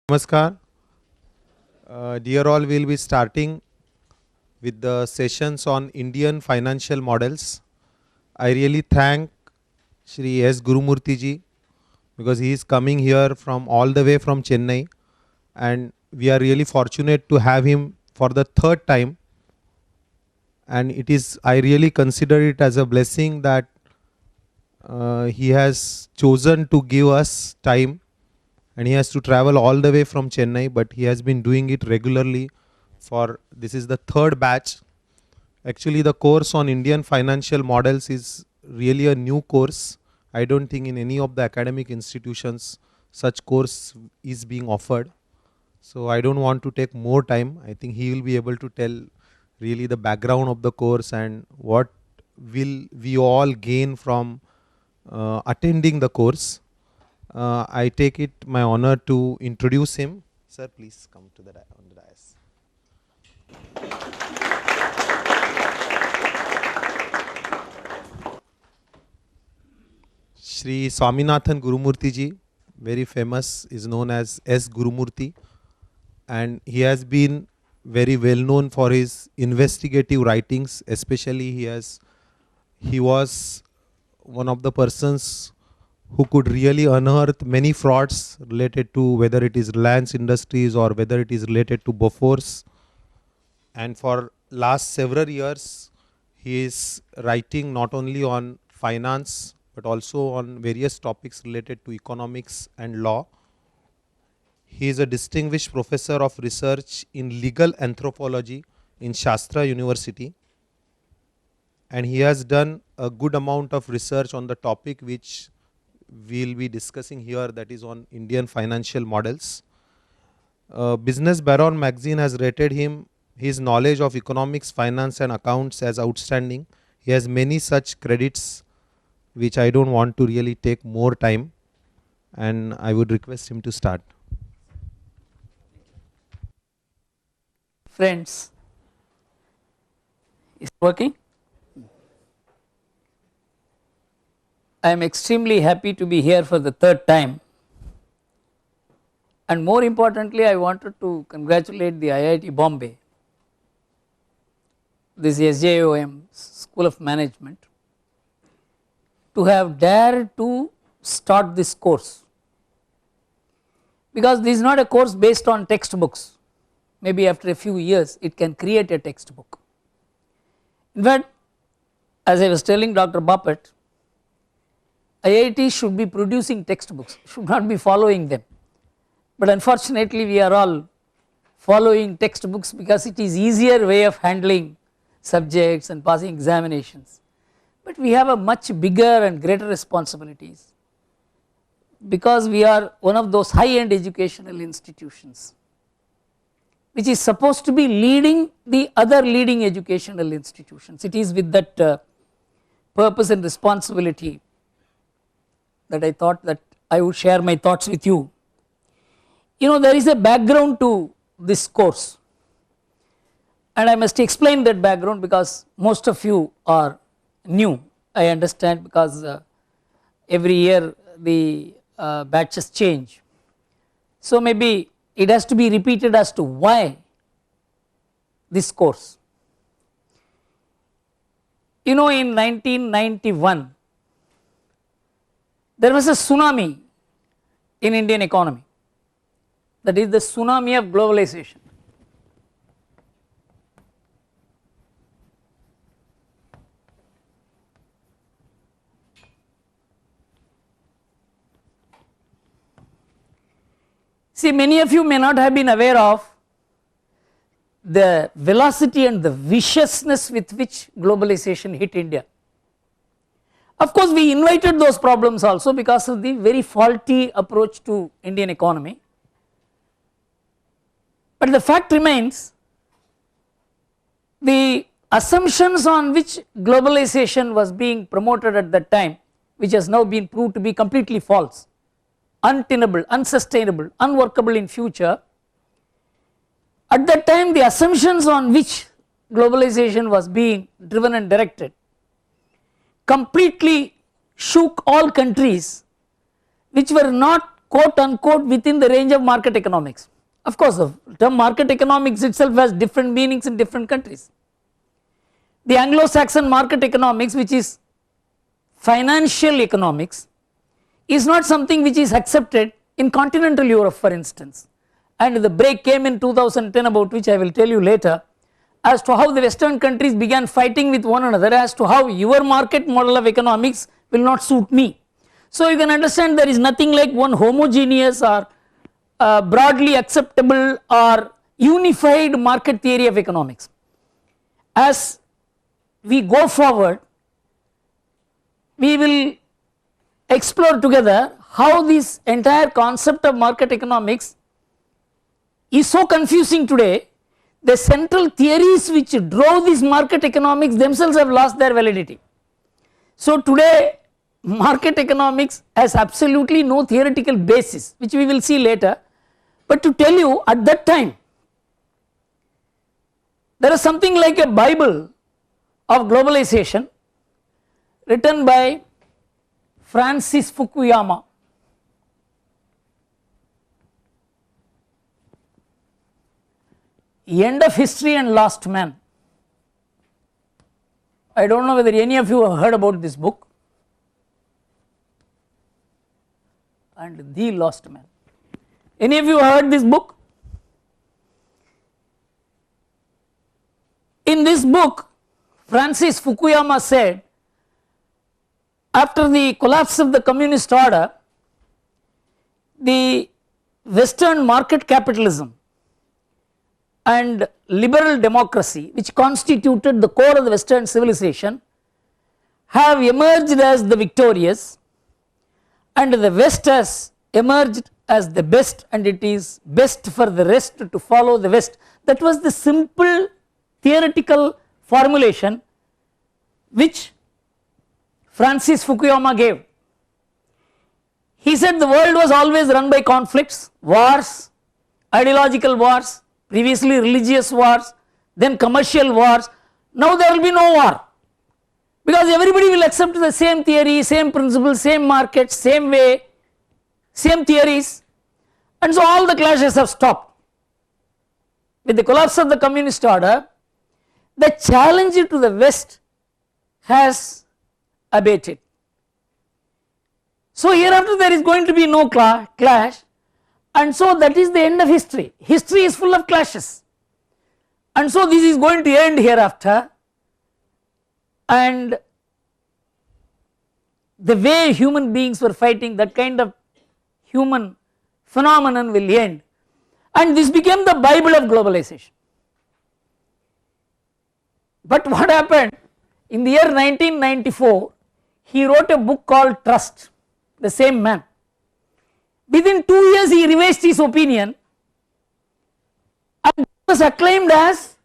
Namaskar. Dear all, we will be starting with the sessions on Indian financial models. I really thank Shri s.gurumurthy ji because he is coming here from all the way from Chennai, and we are really fortunate to have him for the third time. And I really consider it as a blessing that he has chosen to give us time, and he has to travel all the way from Chennai, but he has been doing it regularly for this is the third batch. Actually, the course on Indian financial models is really a new course. I don't think in any of the academic institutions such course is being offered. So I don't want to take more time. I think he will be able to tell really the background of the course and what will we all gain from attending the course. I take it my honor to introduce him. Sir, please come to on the dais. Shri Swaminathan Gurumurthy ji, very famous, is known as s.gurumurthy, and he has been very well known for his investigative writings. Especially he was one of the persons who could really unearth many frauds related to whether it is Reliance Industries or whether it is related to Bofors. And for last several years, he is writing not only on finance but also on various topics related to economics and law. He is a distinguished professor of research in legal anthropology in Shastra University, and he has done a good amount of research on the topic which we will be discussing here, that is on Indian financial models. Business Baron magazine has rated his knowledge of economics, finance and accounts as outstanding. He has many such credits which I don't want to really take more time, and I would request him to start. Friends, is it working? I am extremely happy to be here for the third time, and more importantly I wanted to congratulate the IIT Bombay, this SJOM School of Management, to have dared to start this course, because this is not a course based on textbooks. Maybe after a few years it can create a textbook. In fact, as I was telling Dr. Bapat, IIT should be producing textbooks, should not be following them, but unfortunately we are all following textbooks because it is easier way of handling subjects and passing examinations. But we have a much bigger and greater responsibilities, because we are one of those high-end educational institutions which is supposed to be leading the other leading educational institutions. It is with that purpose and responsibility that I thought that I would share my thoughts with you. You know, there is a background to this course, and I must explain that background because most of you are new, I understand, because every year the batches change. So maybe it has to be repeated as to why this course. You know, in 1991 there was a tsunami in Indian economy, that is the tsunami of globalization. See, many of you may not have been aware of the velocity and the viciousness with which globalization hit India. Of course, we invited those problems also because of the very faulty approach to Indian economy, but the fact remains, the assumptions on which globalization was being promoted at that time, which has now been proved to be completely false, untenable, unsustainable, unworkable in future. At that time the assumptions on which globalization was being driven and directed completely shook all countries which were not quote unquote within the range of market economics. Of course, the term market economics itself has different meanings in different countries. The Anglo-Saxon market economics, which is financial economics, is not something which is accepted in continental Europe, for instance, and the break came in 2010, about which I will tell you later, as to how the western countries began fighting with one another as to how your market model of economics will not suit me. So you can understand there is nothing like one homogeneous or broadly acceptable or unified market theory of economics. As we go forward, we will explore together how this entire concept of market economics is so confusing today. The central theories which drove this market economics themselves have lost their validity. So today market economics has absolutely no theoretical basis, which we will see later, but to tell you, at that time there is something like a Bible of globalization written by Francis Fukuyama. End of History and Lost Man. I do not know whether any of you have heard about this book, and The Lost Man. Any of you heard this book? In this book, Francis Fukuyama said, after the collapse of the communist order, the western market capitalism and liberal democracy, which constituted the core of the western civilization, have emerged as the victorious, and the west has emerged as the best, and it is best for the rest to follow the west. That was the simple theoretical formulation which Francis Fukuyama gave. He said the world was always run by conflicts, wars, ideological wars, previously religious wars, then commercial wars. Now there will be no war, because everybody will accept the same theory, same principles, same markets, same way, same theories, and so all the clashes have stopped. With the collapse of the communist order, the challenge to the West has abated. So hereafter there is going to be no clash, and so that is the end of history. History is full of clashes, and so this is going to end hereafter, and the way human beings were fighting, that kind of human phenomenon will end, and this became the Bible of globalization. But what happened? In the year 1994, he wrote a book called Trust, the same man. Within 2 years he revised his opinion and was acclaimed as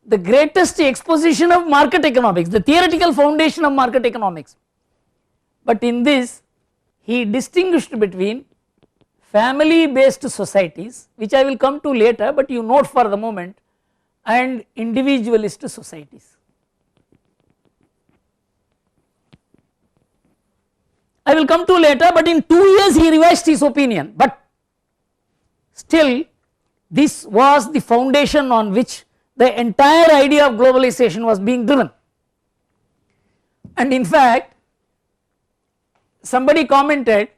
the greatest exposition of market economics, the theoretical foundation of market economics. But in this he distinguished between family based societies, which I will come to later, but you note for the moment, and individualist societies. I will come to later, but in 2 years he revised his opinion, but still this was the foundation on which the entire idea of globalization was being driven. And in fact, somebody commented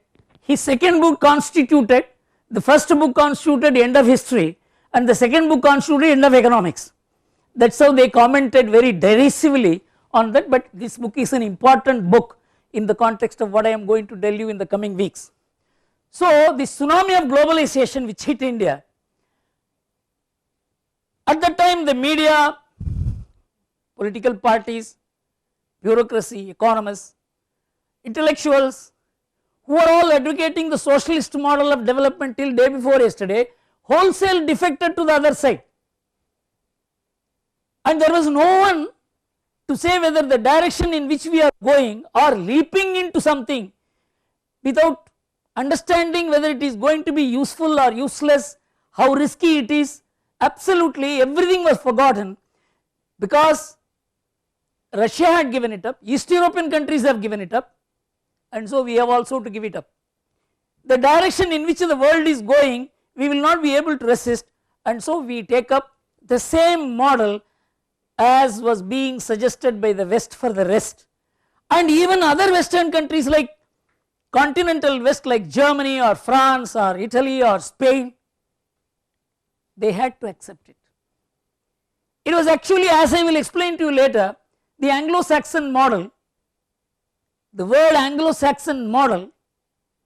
his second book constituted, the first book constituted end of history and the second book constituted end of economics. That is how they commented very derisively on that, but this book is an important book in the context of what I am going to tell you in the coming weeks. So the tsunami of globalization which hit India, at that time the media, political parties, bureaucracy, economists, intellectuals, who are all advocating the socialist model of development till day before yesterday, wholesale defected to the other side, and there was no one to say whether the direction in which we are going or leaping into something without understanding whether it is going to be useful or useless, how risky it is. Absolutely everything was forgotten, because Russia had given it up, East European countries have given it up, and so we have also to give it up. the direction in which the world is going, we will not be able to resist, and so we take up the same model as was being suggested by the West for the rest. And even other Western countries like continental West, like Germany or France or Italy or Spain, they had to accept it. It was actually, as I will explain to you later, the Anglo-Saxon model, the word Anglo-Saxon model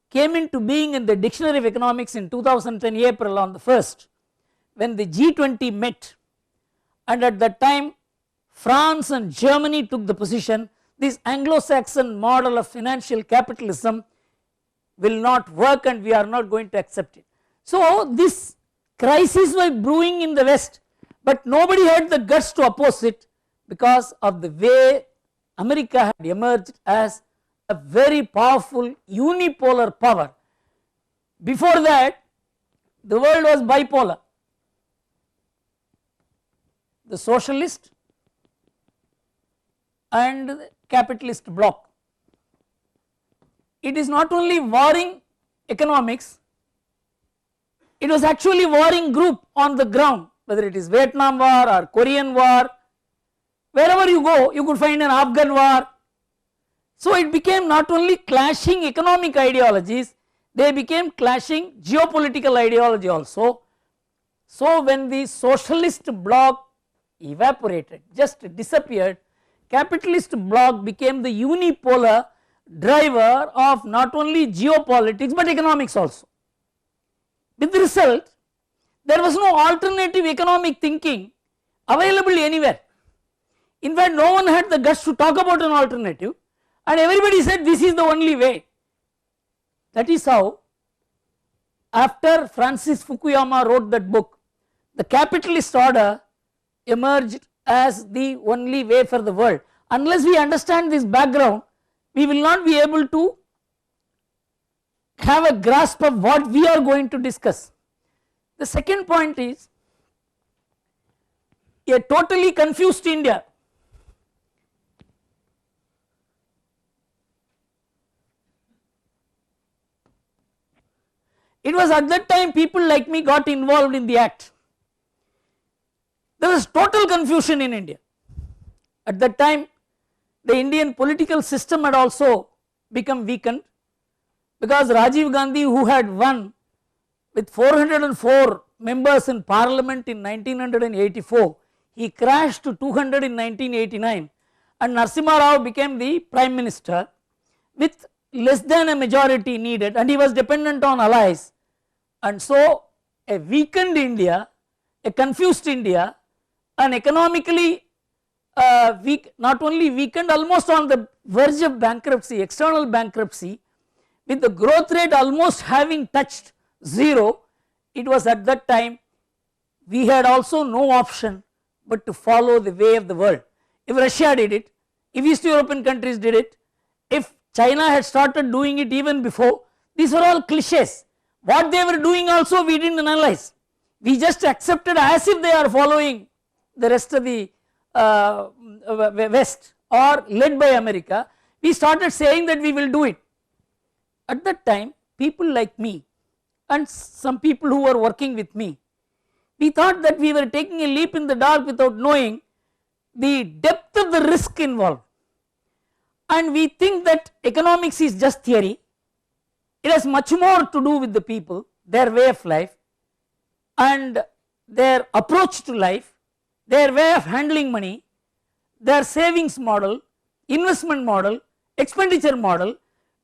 came into being in the Dictionary of Economics in 2010 April on the 1st, when the G20 met, and at that time France and Germany took the position, this Anglo-Saxon model of financial capitalism will not work and we are not going to accept it. So this crisis was brewing in the West, but nobody had the guts to oppose it because of the way America had emerged as a very powerful unipolar power. Before that, the world was bipolar. The socialist and the capitalist bloc. It is not only warring economics, it was actually warring group on the ground, whether it is Vietnam War or Korean War, wherever you go you could find an Afghan war. So it became not only clashing economic ideologies, they became clashing geopolitical ideology also. So when the socialist bloc evaporated, just disappeared, capitalist bloc became the unipolar driver of not only geopolitics but economics also. With the result, there was no alternative economic thinking available anywhere. In fact, no one had the guts to talk about an alternative, and everybody said this is the only way. That is how, after Francis Fukuyama wrote that book, the capitalist order emerged as the only way for the world. Unless we understand this background, we will not be able to have a grasp of what we are going to discuss. The second point is a totally confused India. It was at that time people like me got involved in the act. There was total confusion in India. At that time, the Indian political system had also become weakened, because Rajiv Gandhi, who had won with 404 members in parliament in 1984, he crashed to 200 in 1989, and Narasimha Rao became the prime minister with less than a majority needed, and he was dependent on allies. And so a weakened India, a confused India, an economically weak, not only weakened, almost on the verge of bankruptcy, external bankruptcy, with the growth rate almost having touched zero. It was at that time we had also no option but to follow the way of the world. If Russia did it, if East European countries did it, if China had started doing it even before, these were all cliches. What they were doing also we did not analyze, we just accepted as if they are following the rest of the West or led by America. We started saying that we will do it. At that time, people like me and some people who were working with me, we thought that we were taking a leap in the dark without knowing the depth of the risk involved. And we think that economics is just theory. It has much more to do with the people, their way of life and their approach to life, their way of handling money, their savings model, investment model, expenditure model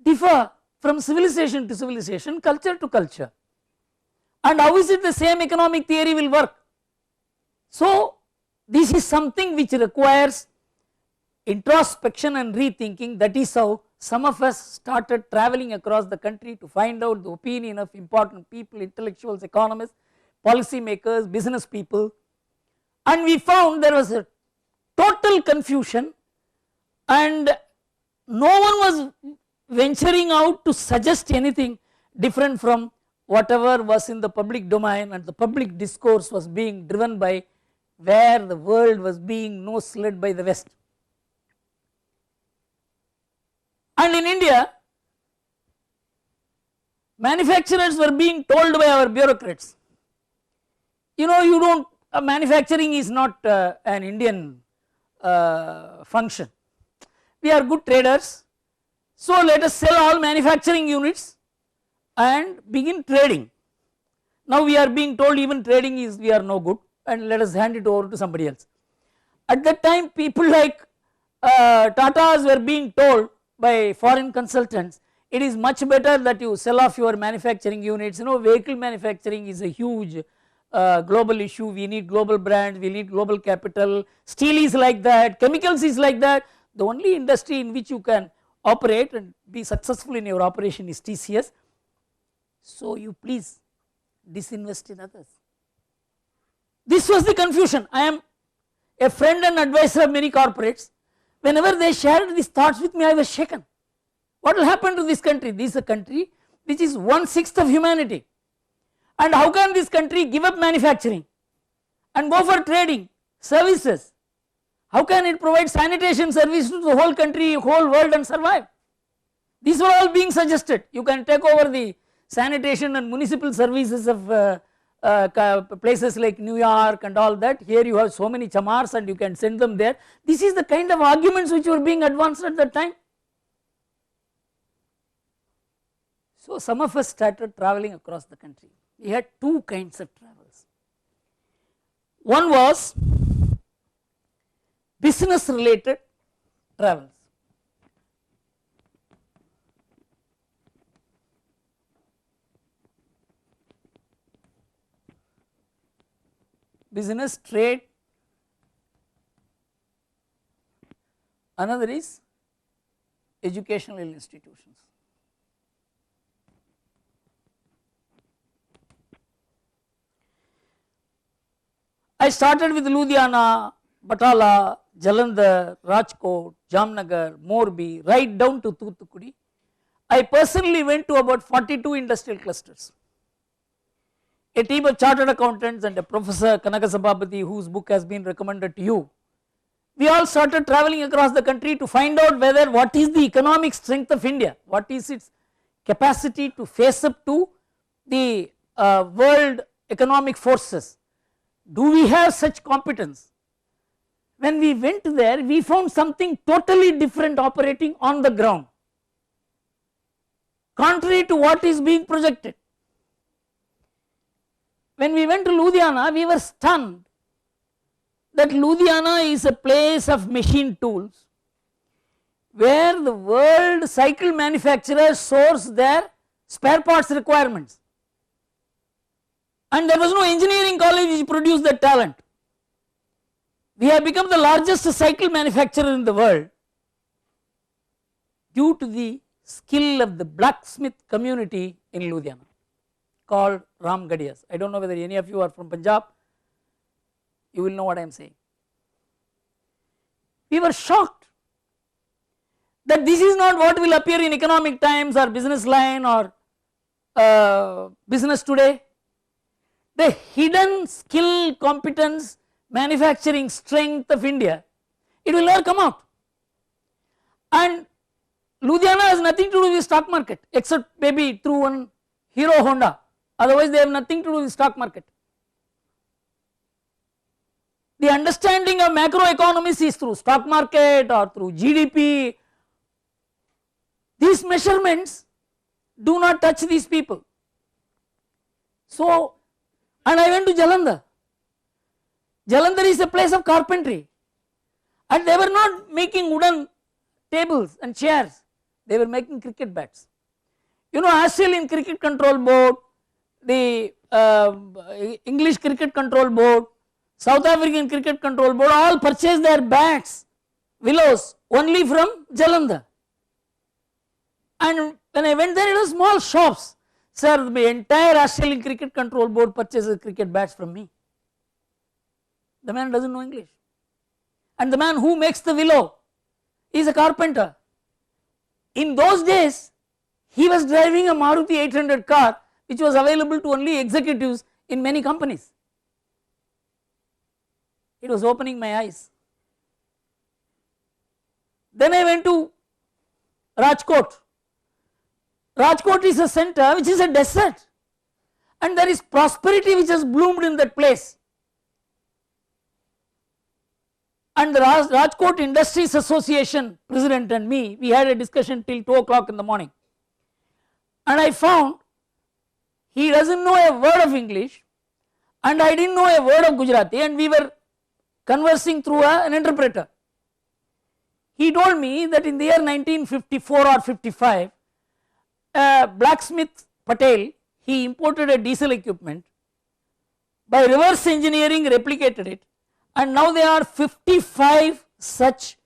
differ from civilization to civilization, culture to culture. And how is it the same economic theory will work? So this is something which requires introspection and rethinking. That is how some of us started traveling across the country to find out the opinion of important people, intellectuals, economists, policy makers, business people, and we found there was a total confusion and no one was venturing out to suggest anything different from whatever was in the public domain, and the public discourse was being driven by where the world was being nose led by the West. And in India, manufacturers were being told by our bureaucrats, you know, you don't, manufacturing is not an Indian function. We are good traders, so let us sell all manufacturing units and begin trading. Now we are being told even trading is, we are no good, and let us hand it over to somebody else. At that time people like Tatas were being told by foreign consultants, it is much better that you sell off your manufacturing units. You know, vehicle manufacturing is a huge global issue, we need global brands, we need global capital, steel is like that, chemicals is like that. The only industry in which you can operate and be successful in your operation is TCS, so you please disinvest in others. This was the confusion. I am a friend and advisor of many corporates. Whenever they shared these thoughts with me, I was shaken. What will happen to this country? This is a country which is 1/6 of humanity, and how can this country give up manufacturing and go for trading, services? How can it provide sanitation service to the whole country, whole world and survive? These were all being suggested. You can take over the sanitation and municipal services of places like New York and all that. Here you have so many chamars and you can send them there. This is the kind of arguments which were being advanced at that time. So some of us started traveling across the country. We had two kinds of travels. One was business related travels. Business, trade, another is educational institutions. I started with Ludhiana, Batala, Jalandhar, Rajkot, Jamnagar, Morbi, right down to Thoothukudi. I personally went to about 42 industrial clusters. A team of chartered accountants and a professor, Kanaka Sabapathy, whose book has been recommended to you, we all started traveling across the country to find out whether what is the economic strength of India, what is its capacity to face up to the world economic forces. Do we have such competence? When we went there, we found something totally different operating on the ground, contrary to what is being projected. When we went to Ludhiana, we were stunned that Ludhiana is a place of machine tools, where the world cycle manufacturers source their spare parts requirements, and there was no engineering college which produced that talent. We have become the largest cycle manufacturer in the world due to the skill of the blacksmith community in Ludhiana called Ram Gadiyas. I do not know whether any of you are from Punjab, you will know what I am saying. We were shocked that this is not what will appear in Economic Times or Business Line or Business Today. The hidden skill, competence, manufacturing strength of India, it will never come out. And Ludhiana has nothing to do with stock market except maybe through one Hero Honda, otherwise they have nothing to do with stock market. The understanding of macroeconomics is through stock market or through GDP. These measurements do not touch these people. So, and I went to Jalandhar. Jalandhar is a place of carpentry, and they were not making wooden tables and chairs, they were making cricket bats. You know, Australian Cricket Control Board, the English Cricket Control Board, South African Cricket Control Board all purchased their bats, willows only from Jalandhar. And when I went there, it was small shops. Sir, the entire Australian Cricket Control Board purchases cricket bats from me. The man does not know English, and the man who makes the willow is a carpenter. In those days, he was driving a Maruti 800 car which was available to only executives in many companies. It was opening my eyes. Then I went to Rajkot. Rajkot is a center which is a desert, and there is prosperity which has bloomed in that place. And the Rajkot Industries Association president and me, we had a discussion till 2 o'clock in the morning, and I found he doesn't know a word of English and I didn't know a word of Gujarati, and we were conversing through an interpreter. He told me that in the year 1954 or 55, blacksmith Patel, he imported a diesel equipment, by reverse engineering replicated it, and now there are 55 such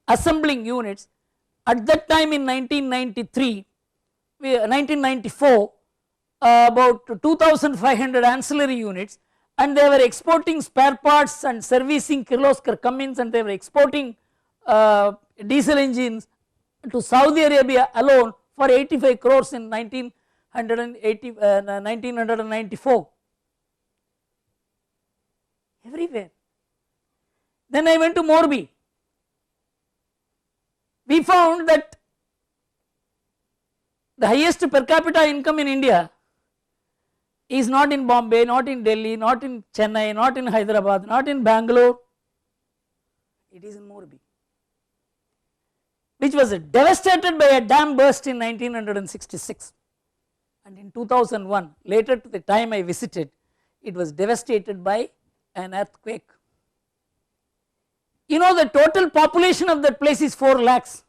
assembling units. At that time in 1994, about 2500 ancillary units, and they were exporting spare parts and servicing Kirloskar Cummins, and they were exporting diesel engines to Saudi Arabia alone for 85 crores in 1994, everywhere. Then I went to Morbi. We found that the highest per capita income in India is not in Bombay, not in Delhi, not in Chennai, not in Hyderabad, not in Bangalore, it is in Morbi, which was devastated by a dam burst in 1966, and in 2001, later to the time I visited, it was devastated by an earthquake. You know, the total population of that place is 4 lakhs,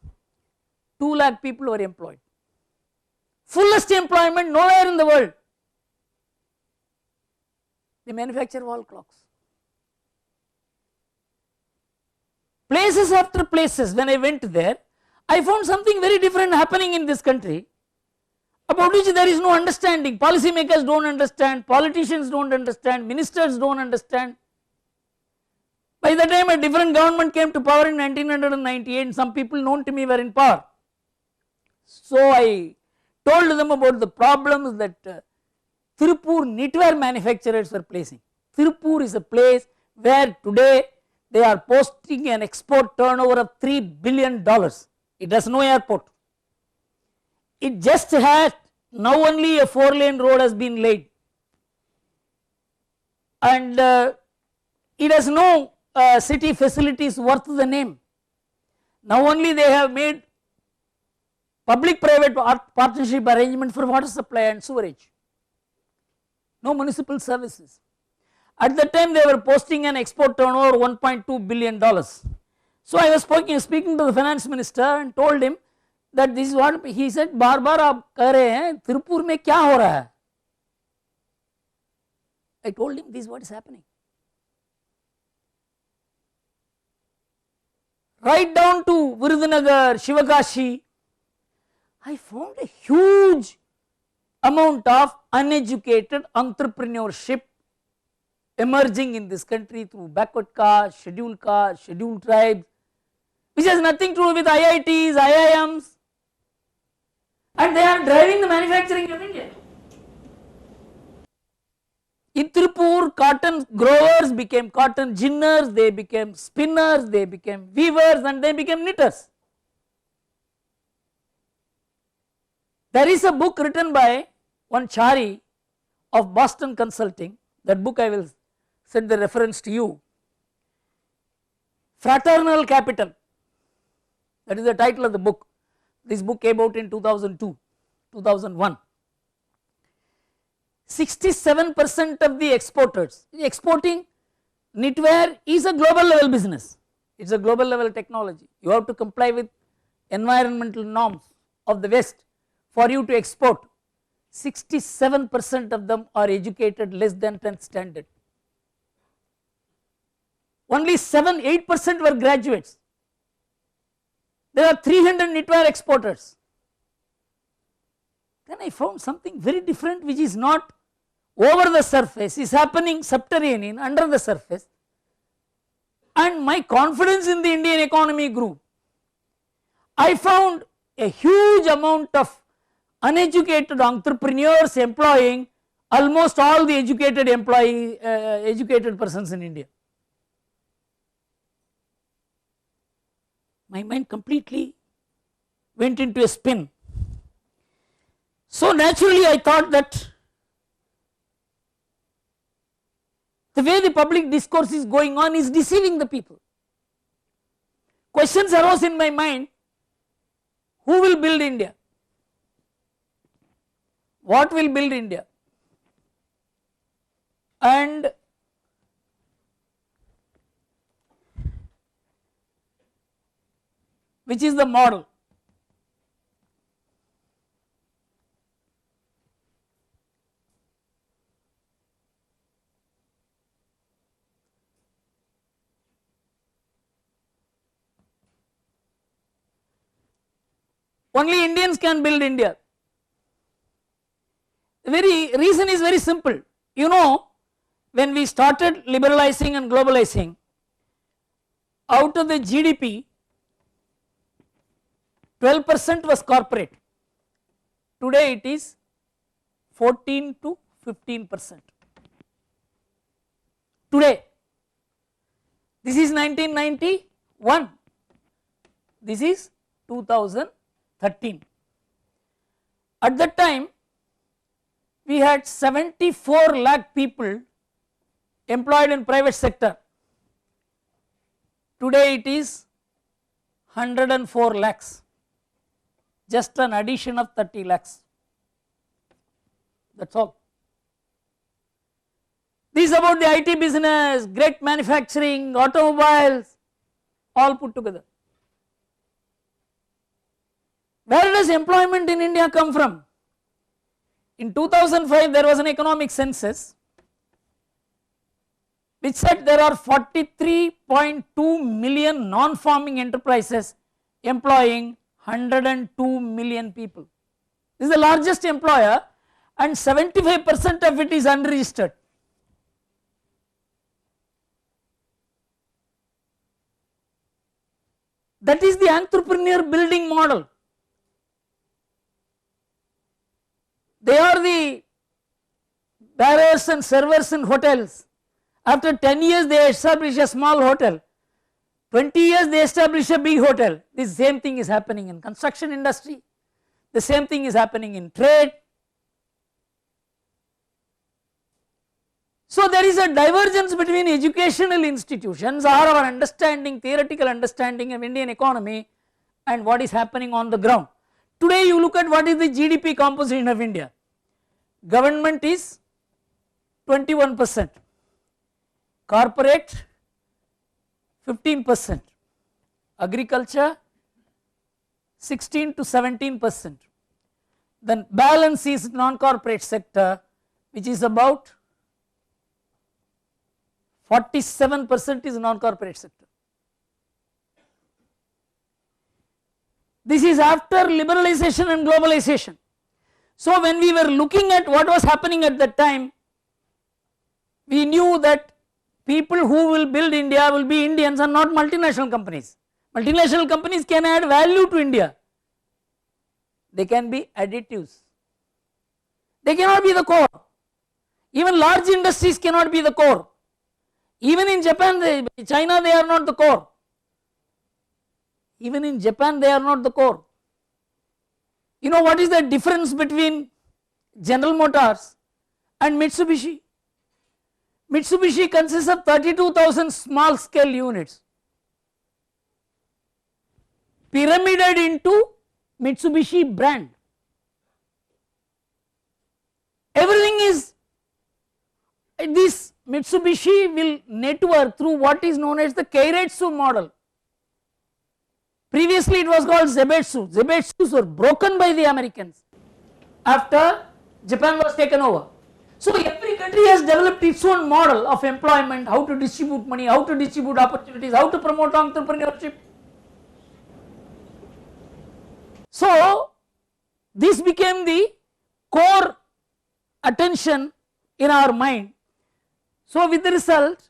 2 lakh people were employed, fullest employment nowhere in the world. They manufacture wall clocks. Places after places, when I went there, I found something very different happening in this country, about which there is no understanding. Policy makers do not understand, politicians do not understand, ministers do not understand. By the time a different government came to power in 1998, some people known to me were in power. So I told them about the problems that Tirupur knitwear manufacturers were placing. Tirupur is a place where today they are posting an export turnover of $3 billion. It has no airport. It just has, now only a 4-lane road has been laid, and it has no city facilities worth the name. Now only they have made public private partnership arrangement for water supply and sewerage, no municipal services. At that time they were posting an export turnover $1.2 billion. So I was speaking to the finance minister and told him that this is what he said, बार बार आप कह रहे हैं तिरुपुर में क्या हो रहा है. I told him this is what is happening. Right down to Virudhunagar, Shivakashi, I found a huge amount of uneducated entrepreneurship emerging in this country through backward caste, scheduled tribes, which has nothing to do with IITs, IIMs, and they are driving the manufacturing of India. In Tirupur, cotton growers became cotton ginners, they became spinners, they became weavers, and they became knitters. There is a book written by one Chari of Boston Consulting, that book I will send the reference to you, Fraternal Capital, that is the title of the book. This book came out in 2002, 2001. 67% of the exporters, exporting knitwear is a global level business, it is a global level technology. You have to comply with environmental norms of the West for you to export. 67% of them are educated less than 10th standard. Only 7-8% were graduates. There are 300 knitwear exporters. Then I found something very different, which is not over the surface, is happening subterranean, under the surface, and my confidence in the Indian economy grew. I found a huge amount of uneducated entrepreneurs employing almost all the educated persons in India. My mind completely went into a spin. So naturally I thought that the way the public discourse is going on is deceiving the people. Questions arose in my mind: who will build India? What will build India? And which is the model? Only Indians can build India. The very reason is very simple. You know, when we started liberalizing and globalizing, out of the GDP, 12% was corporate. Today it is 14 to 15%. Today, this is 1991, this is 2013. At that time, we had 74 lakh people employed in private sector. Today it is 104 lakhs, just an addition of 30 lakhs. That is all. This is about the IT business, great manufacturing, automobiles, all put together. Where does employment in India come from? In 2005 there was an economic census which said there are 43.2 million non-farming enterprises employing 102 million people. This is the largest employer and 75% of it is unregistered. That is the entrepreneur building model. They are the bearers and servers in hotels. After 10 years they establish a small hotel, 20 years they establish a big hotel. This same thing is happening in construction industry, the same thing is happening in trade. So there is a divergence between educational institutions or our understanding, theoretical understanding of Indian economy and what is happening on the ground. Today you look at what is the GDP composition of India. Government is 21%, corporate 15%, agriculture 16 to 17%, then balance is non-corporate sector which is about 47% is non-corporate sector. This is after liberalization and globalization. So when we were looking at what was happening at that time, we knew that people who will build India will be Indians and not multinational companies. Multinational companies can add value to India. They can be additives. They cannot be the core. Even large industries cannot be the core. Even in Japan, China, they are not the core. Even in Japan, they are not the core. You know what is the difference between General Motors and Mitsubishi? Mitsubishi consists of 32,000 small scale units pyramided into Mitsubishi brand. Everything is, this Mitsubishi will network through what is known as the Keiretsu model. Previously it was called Zebetsu. Zebetsus were broken by the Americans after Japan was taken over. So every country has developed its own model of employment, how to distribute money, how to distribute opportunities, how to promote entrepreneurship. So this became the core attention in our mind. So with the result,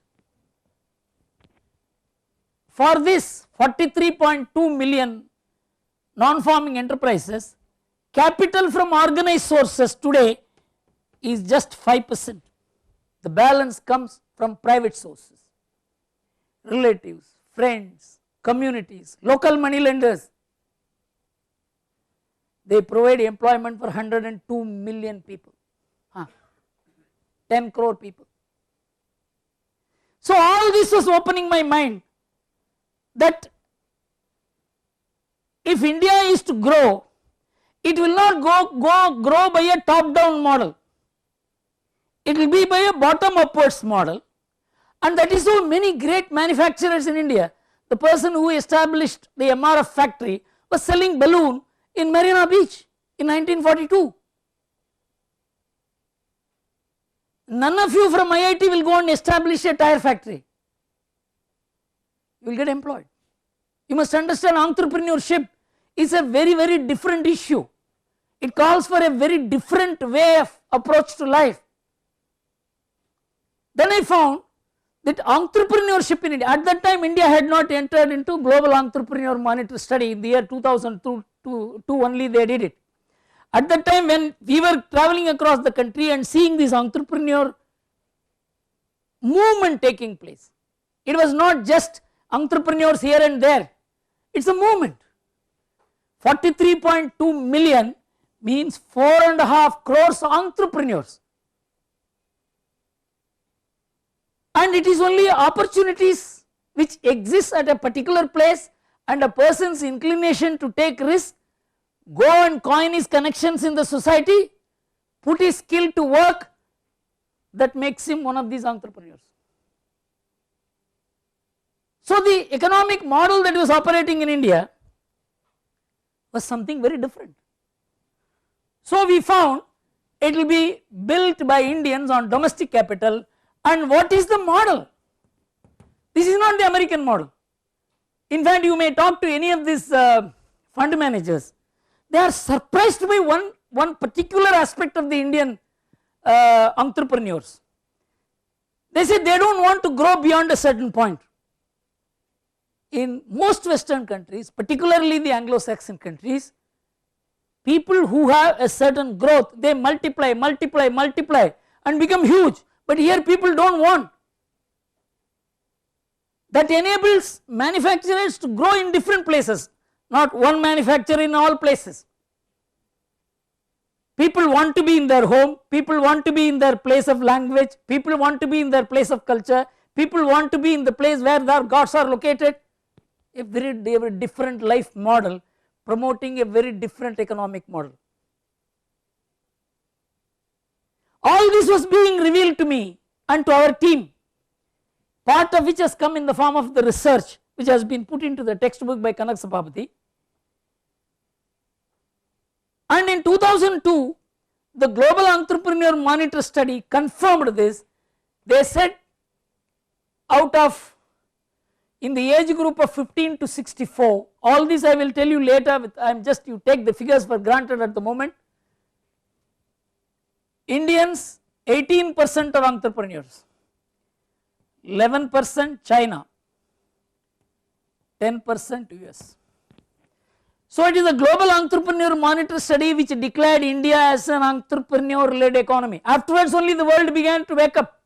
for this 43.2 million non-farming enterprises, capital from organized sources today is just 5%. The balance comes from private sources, relatives, friends, communities, local money lenders. they provide employment for 102 million people, 10 crore people. So all this was opening my mind that if India is to grow, it will not grow by a top down model, it will be by a bottom upwards model, and that is so many great manufacturers in India. The person who established the MRF factory was selling balloon in Marina Beach in 1942. None of you from IIT will go and establish a tire factory, you will get employed. You must understand, entrepreneurship is a very different issue. It calls for a very different way of approach to life. Then I found that entrepreneurship in India, at that time India had not entered into global entrepreneur monitor study. In the year 2002 only they did it. At that time when we were traveling across the country and seeing this entrepreneur movement taking place, it was not just entrepreneurs here and there, it is a movement. 43.2 million means 4.5 crores entrepreneurs, and it is only opportunities which exist at a particular place and a person's inclination to take risk, go and coin his connections in the society, put his skill to work, that makes him one of these entrepreneurs. So the economic model that was operating in India was something very different. So we found it will be built by Indians on domestic capital. And what is the model? This is not the American model. In fact, you may talk to any of these fund managers, they are surprised by one particular aspect of the Indian entrepreneurs. They say they do not want to grow beyond a certain point. In most Western countries, particularly the Anglo-Saxon countries, people who have a certain growth, they multiply and become huge. But here people do not want. That enables manufacturers to grow in different places, not one manufacturer in all places. People want to be in their home, people want to be in their place of language, people want to be in their place of culture, people want to be in the place where their gods are located. A very different life model promoting a very different economic model. All this was being revealed to me and to our team, part of which has come in the form of the research which has been put into the textbook by Kanak Sapapati. And in 2002, the Global Entrepreneur Monitor study confirmed this. They said out of, in the age group of 15 to 64, all this I will tell you later, you take the figures for granted at the moment. Indians, 18% are entrepreneurs, 11% China, 10% US. So it is a Global Entrepreneur Monitor study which declared India as an entrepreneur-led economy. Afterwards only the world began to wake up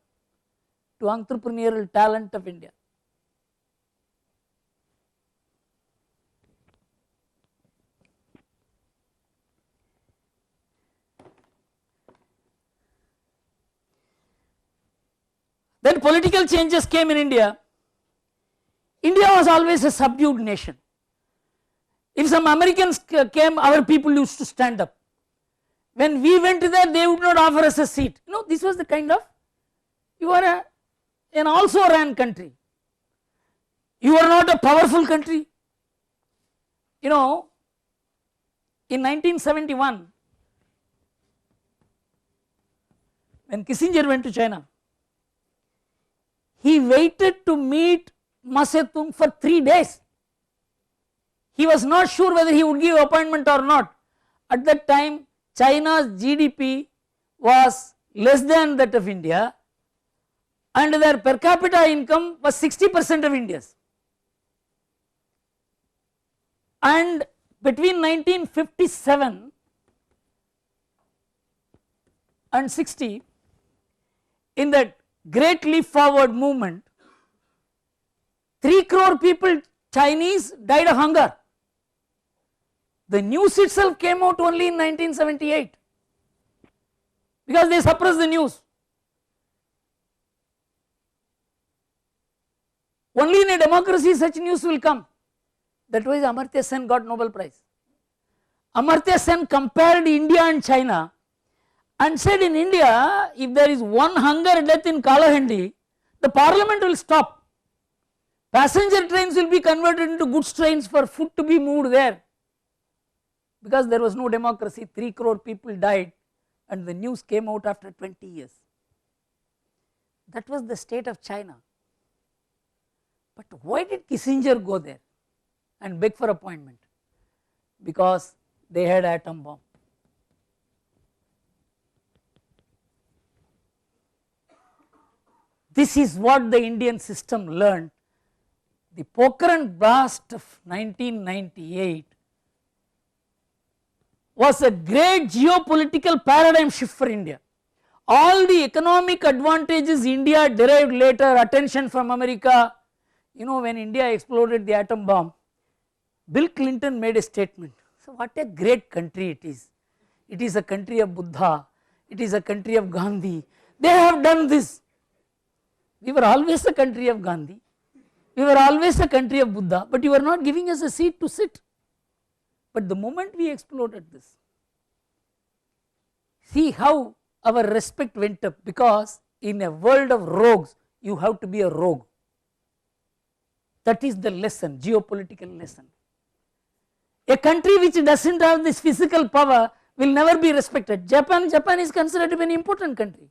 to entrepreneurial talent of India. Then political changes came in India. India was always a subdued nation. If some Americans came, our people used to stand up. When we went there, they would not offer us a seat. You know, this was the kind of, you are an also ran country. You are not a powerful country. You know, in 1971, when Kissinger went to China, he waited to meet Mao Zedong for 3 days. He was not sure whether he would give appointment or not. At that time, China's GDP was less than that of India, and their per capita income was 60% of India's. And between 1957 and 60, in that Great Leap Forward movement, 3 crore people, Chinese, died of hunger. The news itself came out only in 1978 because they suppressed the news. Only in a democracy such news will come. That was Amartya Sen got Nobel Prize. Amartya Sen compared India and China and said, in India, if there is one hunger death in Kalahandi, the parliament will stop. Passenger trains will be converted into goods trains for food to be moved there. Because there was no democracy, 3 crore people died and the news came out after 20 years. That was the state of China. But why did Kissinger go there and beg for appointment? Because they had atom bomb. This is what the Indian system learned. The Pokhran blast of 1998 was a great geopolitical paradigm shift for India. All the economic advantages India derived later, attention from America, when India exploded the atom bomb, Bill Clinton made a statement. So what a great country it is. It is a country of Buddha, it is a country of Gandhi. They have done this. We were always a country of Gandhi, we were always a country of Buddha, but you were not giving us a seat to sit. But the moment we exploded this, see how our respect went up, because in a world of rogues, you have to be a rogue. That is the lesson, geopolitical lesson. A country which does not have this physical power will never be respected. Japan is considered to be an important country.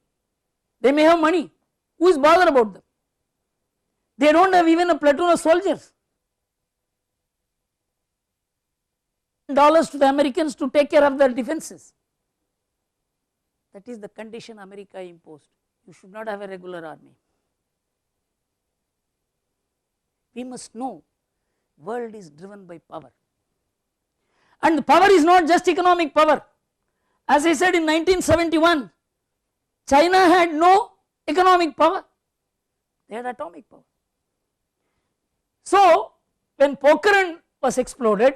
They may have money. Who is bothered about them? They do not have even a platoon of soldiers. Dollars to the Americans to take care of their defenses. That is the condition America imposed. You should not have a regular army. We must know world is driven by power. And the power is not just economic power. As I said, in 1971, China had no economic power, they had atomic power. So when Pokhran was exploded,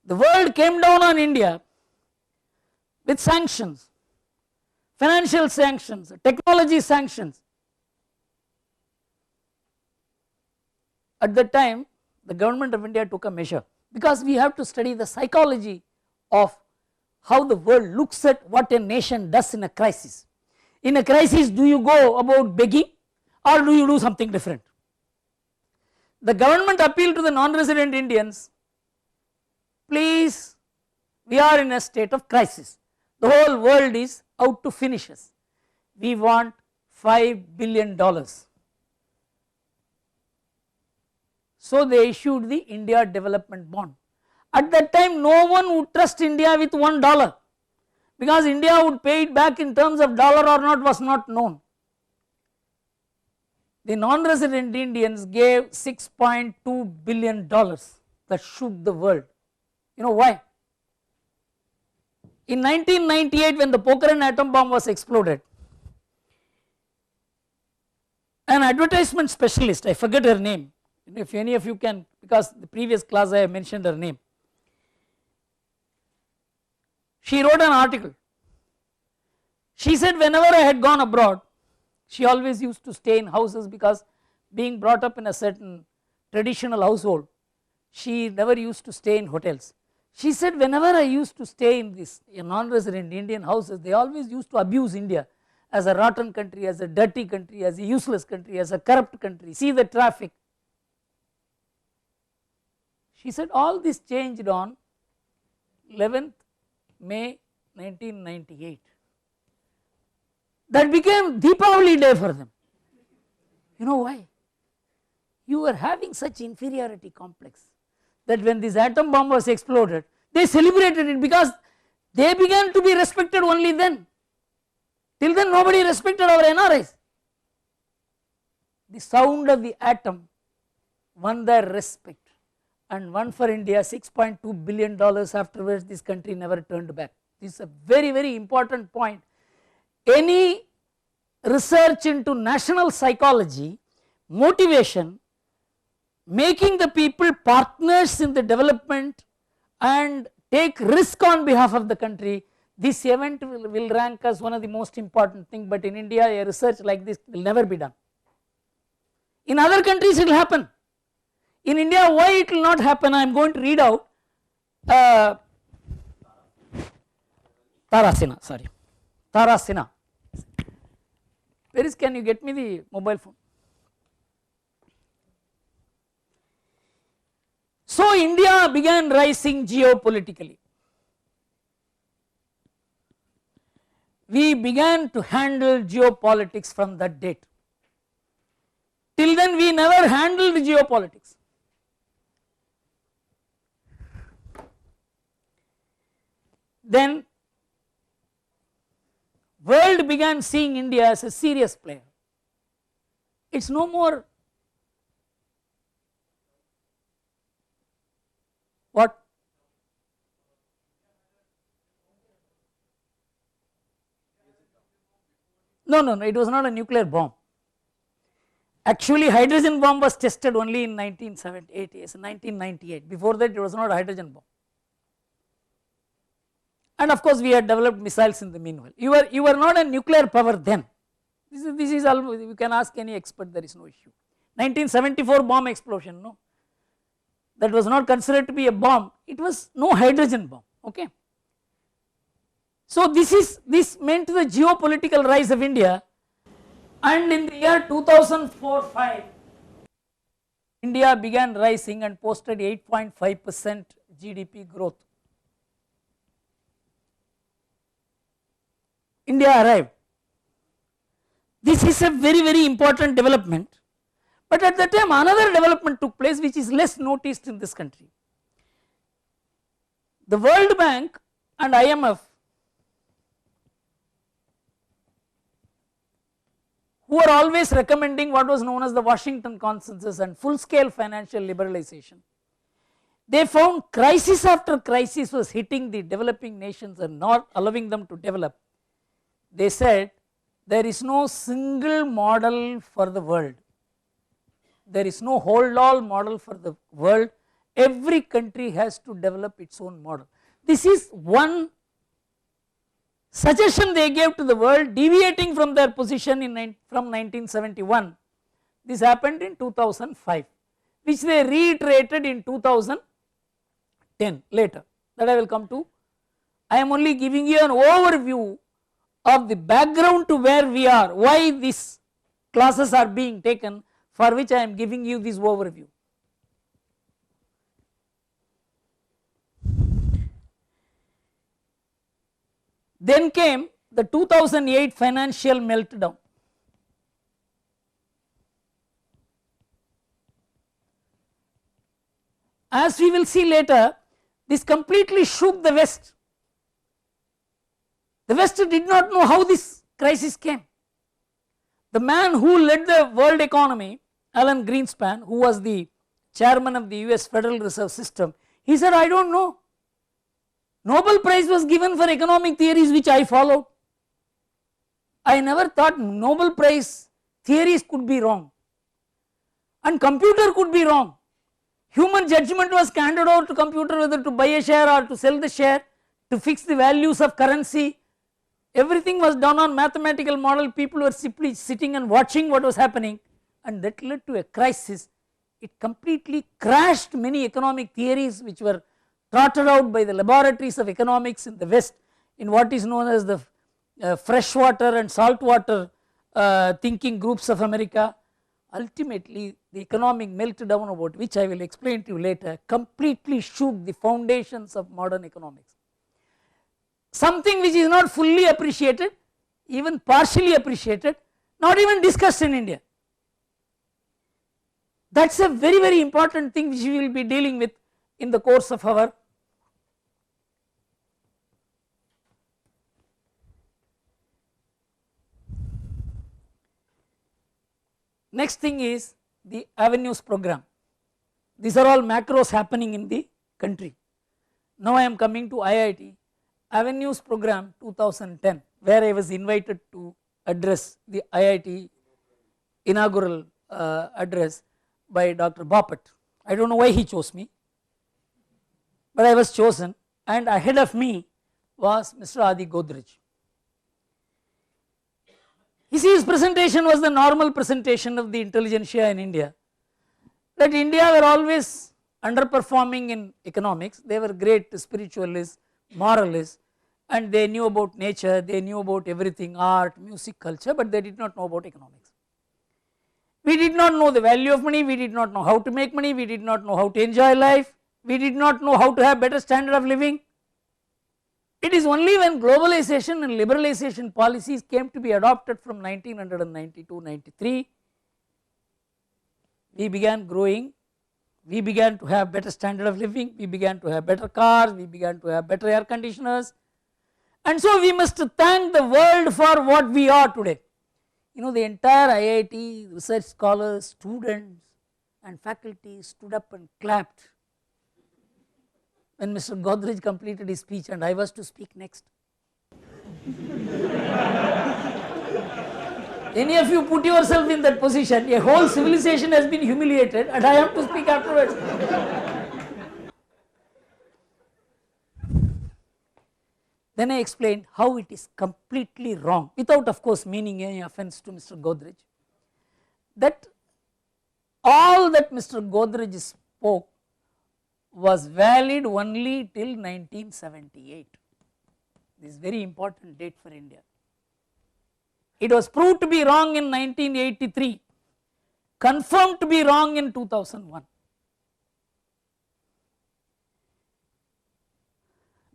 the world came down on India with sanctions, financial sanctions, technology sanctions. At that time, the government of India took a measure, because we have to study the psychology of how the world looks at what a nation does in a crisis. In a crisis, do you go about begging or do you do something different? The government appealed to the non-resident Indians, please, we are in a state of crisis. The whole world is out to finish us. We want $5 billion. So they issued the India Development Bond. At that time, no one would trust India with $1, because India would pay it back in terms of dollar or not was not known. The non-resident Indians gave $6.2 billion. That shook the world. You know why? In 1998, when the Pokhran atom bomb was exploded, an advertisement specialist, I forget her name, if any of you can, because the previous class I have mentioned her name, she wrote an article. She said whenever I had gone abroad, she always used to stay in houses, because being brought up in a certain traditional household, she never used to stay in hotels. She said whenever I used to stay in these non-resident Indian houses, they always used to abuse India as a rotten country, as a dirty country, as a useless country, as a corrupt country, see the traffic. She said all this changed on 11th May 1998. That became Deepavali day for them. You know why? You were having such inferiority complex that when this atom bomb was exploded, they celebrated it, because they began to be respected only then. Till then nobody respected our NRIs. The sound of the atom won their respect, and won for India $6.2 billion. Afterwards this country never turned back. This is a very, very important point. Any research into national psychology, motivation, making the people partners in the development and take risk on behalf of the country, this event will rank as one of the most important thing, but in India a research like this will never be done. In other countries it will happen. In India, why it will not happen? I am going to read out Tarasina, sorry, Tarasina. Where is, can you get me the mobile phone? So India began rising geopolitically. We began to handle geopolitics from that date. Till then we never handled geopolitics. Then world began seeing India as a serious player. It is no more what? No, it was not a nuclear bomb. Actually hydrogen bomb was tested only in 1998, before that it was not a hydrogen bomb. And of course we had developed missiles in the meanwhile. You were not a nuclear power then. This is all, you can ask any expert, there is no issue. 1974 bomb explosion, no, that was not considered to be a bomb, it was no hydrogen bomb, okay. So this meant the geopolitical rise of India, and in the year 2004-05 India began rising and posted 8.5% GDP growth. India arrived. This is a very important development, but at that time another development took place which is less noticed in this country. The World Bank and IMF, who are always recommending what was known as the Washington Consensus and full scale financial liberalization, they found crisis after crisis was hitting the developing nations and not allowing them to develop. They said there is no single model for the world, there is no hold all model for the world, every country has to develop its own model. This is one suggestion they gave to the world, deviating from their position from 1971. This happened in 2005, which they reiterated in 2010 later, that I will come to. I am only giving you an overview of the background to where we are, why these classes are being taken, for which I am giving you this overview. Then came the 2008 financial meltdown. As we will see later, this completely shook the West. The West did not know how this crisis came. The man who led the world economy, Alan Greenspan, who was the chairman of the US Federal Reserve System, he said, I don't know. Nobel Prize was given for economic theories which I followed. I never thought Nobel Prize theories could be wrong and computer could be wrong. Human judgment was handed over to computer whether to buy a share or to sell the share, to fix the values of currency. Everything was done on mathematical model, people were simply sitting and watching what was happening, and that led to a crisis. It completely crashed many economic theories which were trotted out by the laboratories of economics in the West, in what is known as the freshwater and saltwater thinking groups of America. Ultimately the economic meltdown, about which I will explain to you later, completely shook the foundations of modern economics. Something which is not fully appreciated, even partially appreciated, not even discussed in India. That is a very important thing which we will be dealing with in the course of our next thing is the avenues program. These are all macros happening in the country. Now I am coming to IIT avenues program 2010, where I was invited to address the IIT inaugural address by Dr. Boppert. I don't know why he chose me, but I was chosen. and ahead of me was Mr. Adi Godrej. You see, his presentation was the normal presentation of the intelligentsia in India, that India were always underperforming in economics. They were great spiritualists, moralists, and they knew about nature, they knew about everything, art, music, culture, but they did not know about economics. We did not know the value of money, we did not know how to make money, we did not know how to enjoy life, we did not know how to have better standard of living. It is only when globalization and liberalization policies came to be adopted from 1992-93, we began growing, we began to have better standard of living, we began to have better cars, we began to have better air conditioners, and so we must thank the world for what we are today. You know, the entire IIT, research scholars, students and faculty stood up and clapped when Mr. Godrej completed his speech and I was to speak next. Any of you put yourself in that position, a whole civilization has been humiliated and I have to speak afterwards. Then I explained how it is completely wrong, without of course meaning any offense to Mr. Godrej, that all that Mr. Godrej spoke was valid only till 1978. This is very important date for India. It was proved to be wrong in 1983, confirmed to be wrong in 2001.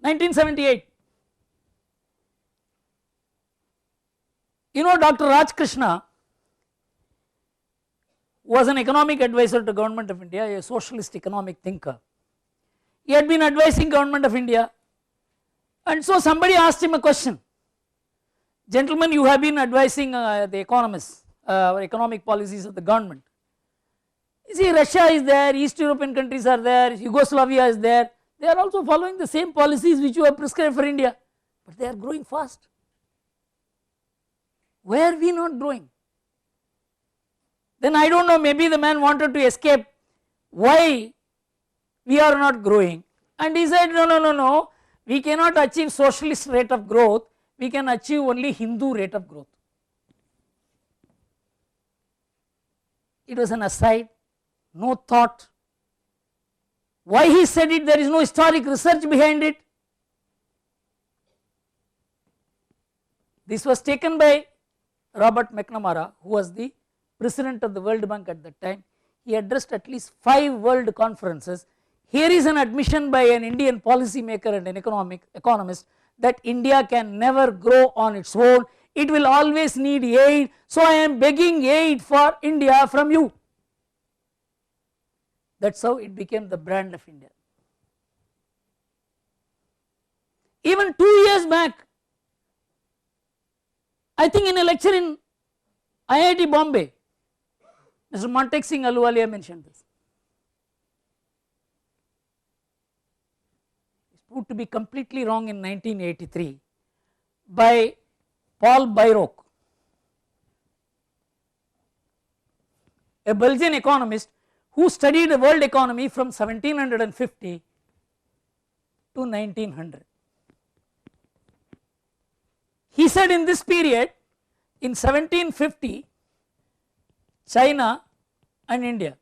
1978. You know, Dr. Raj Krishna was an economic advisor to Government of India, a socialist economic thinker. He had been advising Government of India, and so somebody asked him a question. Gentlemen, you have been advising the economists, economic policies of the government. You see, Russia is there, East European countries are there, Yugoslavia is there. They are also following the same policies which you have prescribed for India, but they are growing fast. Why are we not growing? Then I do not know, maybe the man wanted to escape why we are not growing, and he said, no, we cannot achieve socialist rate of growth, we can achieve only Hindu rate of growth. It was an aside, no thought. Why he said it, there is no historic research behind it. This was taken by Robert McNamara, who was the president of the World Bank at that time. He addressed at least 5 world conferences. Here is an admission by an Indian policy maker and an economist that India can never grow on its own, it will always need aid, so I am begging aid for India from you. That is how it became the brand of India. Even 2 years back, I think in a lecture in IIT Bombay, Mr. Montek Singh Ahluwalia mentioned this. It is proved to be completely wrong in 1983 by Paul Bairoch, a Belgian economist who studied the world economy from 1750 to 1900. He said in this period, in 1750, China and India,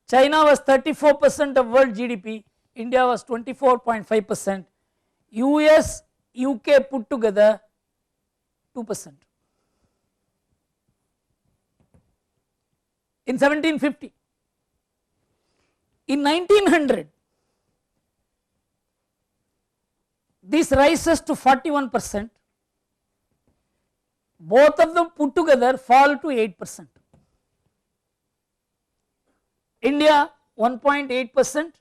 China was 34% of world GDP, India was 24.5%, US, UK put together 2%. In 1750. In 1900, this rises to 41%, both of them put together fall to 8%. India 1.8%,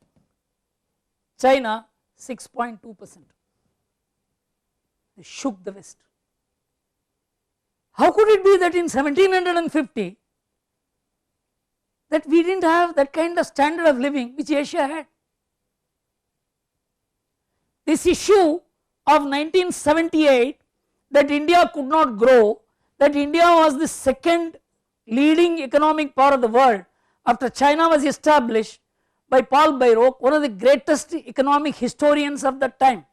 China 6.2%. They shook the West. How could it be that in 1750 that we did not have that kind of standard of living which Asia had? This issue of 1978, that India could not grow, that India was the second leading economic power of the world after China was established, by Paul Bayrock, one of the greatest economic historians of that time.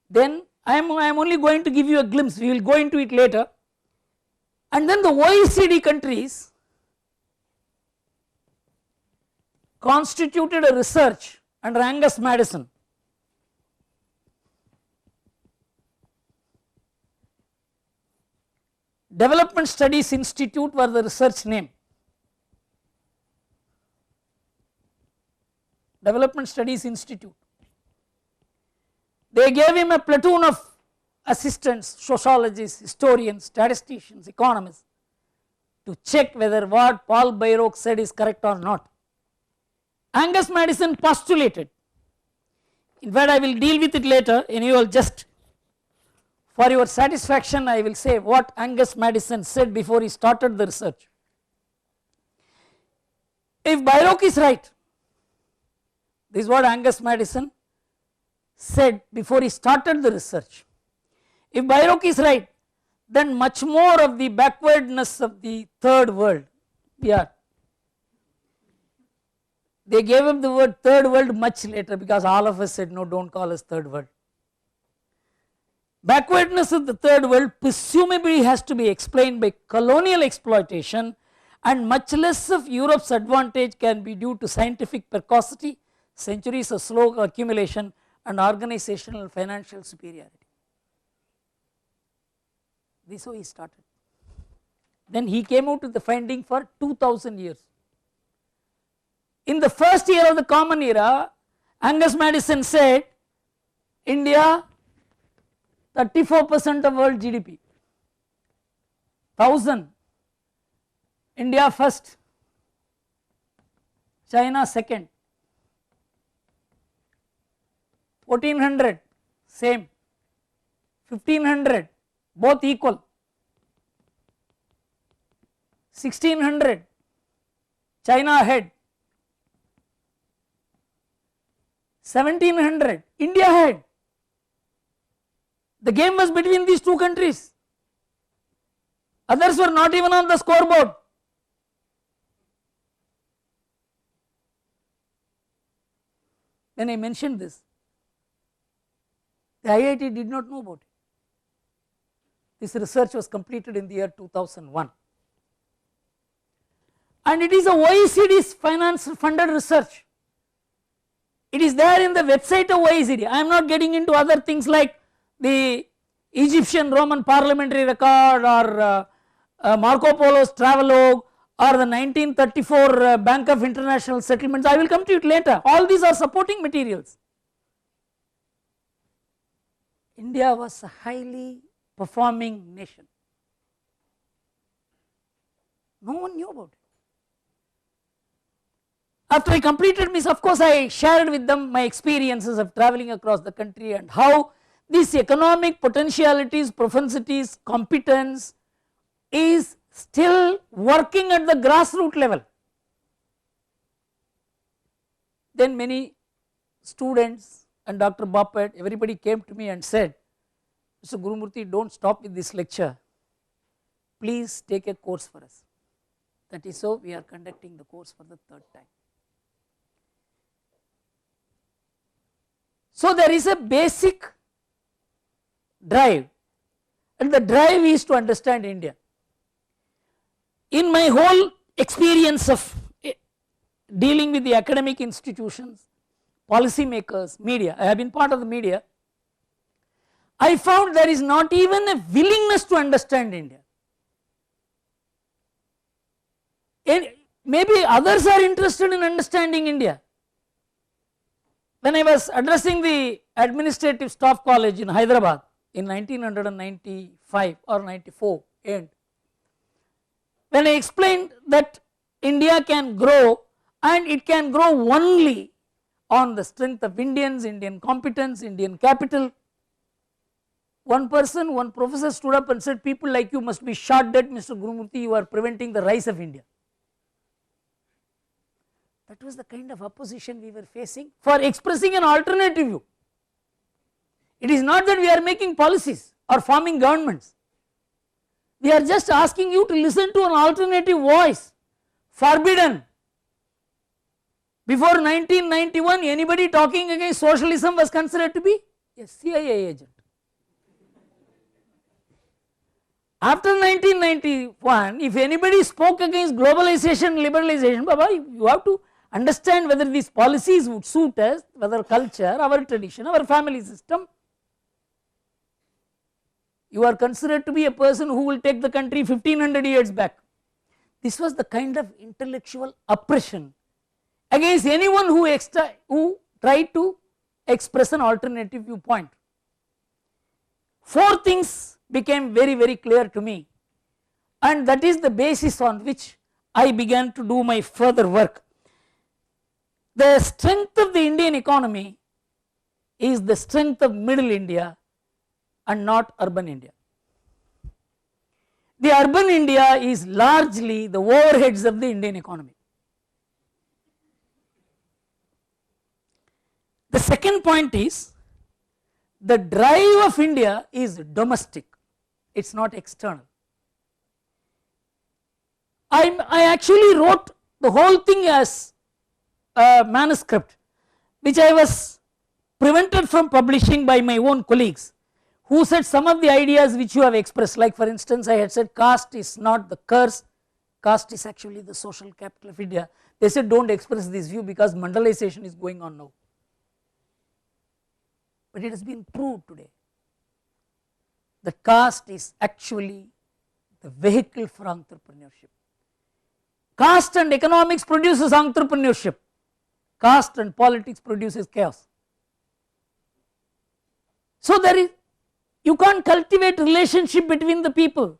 Then I am only going to give you a glimpse, we will go into it later. And then the OECD countries constituted a research under Angus Maddison. Development Studies Institute was the research name. Development Studies Institute. They gave him a platoon of assistants, sociologists, historians, statisticians, economists to check whether what Paul Bayrock said is correct or not. Angus Maddison postulated, in fact I will deal with it later, and you will just, for your satisfaction I will say what Angus Maddison said before he started the research. If Bayrock is right, this is what Angus Maddison said before he started the research. If Bayrock is right, then much more of the backwardness of the third world, they gave him the word third world much later because all of us said no, don't call us third world. Backwardness of the third world presumably has to be explained by colonial exploitation, and much less of Europe's advantage can be due to scientific precocity, centuries of slow accumulation, and organizational and financial superiority. This is how he started. Then he came out with the finding for 2000 years. In the first year of the common era, Angus Maddison said India 34% of world GDP, 1000 India first, China second, 1400 same, 1500 both equal, 1600 China ahead, 1700 India ahead. The game was between these two countries, others were not even on the scoreboard. When I mentioned this, the IIT did not know about it. This research was completed in the year 2001, and it is a OECD's finance funded research. It is there in the website of OECD. I am not getting into other things like the Egyptian Roman parliamentary record or Marco Polo's travelogue or the 1934 Bank of International Settlements. I will come to it later. All these are supporting materials. India was a highly performing nation. No one knew about it. After I completed this, of course I shared with them my experiences of traveling across the country and how these economic potentialities, propensities, competence is still working at the grassroots level. Then many students and Dr. Bapat, everybody came to me and said, Mr. Gurumurthy, don't stop with this lecture, please take a course for us. That is so we are conducting the course for the third time. So there is a basic drive, and the drive is to understand India. In my whole experience of dealing with the academic institutions, policy makers, media, I have been part of the media, I found there is not even a willingness to understand India. And maybe others are interested in understanding India. When I was addressing the administrative staff college in Hyderabad in 1995 or 94 end, when I explained that India can grow and it can grow only on the strength of Indians, Indian competence, Indian capital, one person, one professor stood up and said, people like you must be shot dead, Mr. Gurumurthy, you are preventing the rise of India. That was the kind of opposition we were facing for expressing an alternative view. It is not that we are making policies or forming governments. We are just asking you to listen to an alternative voice, forbidden Before 1991, anybody talking against socialism was considered to be a CIA agent. After 1991, if anybody spoke against globalization, liberalization, Baba, you have to understand whether these policies would suit us, whether culture, our tradition, our family system. You are considered to be a person who will take the country 1500 years back. This was the kind of intellectual oppression against anyone who tried to express an alternative viewpoint. Four things became very clear to me, and that is the basis on which I began to do my further work. The strength of the Indian economy is the strength of middle India and not urban India. The urban India is largely the overheads of the Indian economy. The second point is the drive of India is domestic, it is not external. I actually wrote the whole thing as a manuscript, which I was prevented from publishing by my own colleagues, who said some of the ideas which you have expressed, like for instance I had said caste is not the curse, caste is actually the social capital of India. They said do not express this view because mandalization is going on now. But it has been proved today that caste is actually the vehicle for entrepreneurship. Caste and economics produces entrepreneurship, caste and politics produces chaos. So you can't cultivate relationship between the people,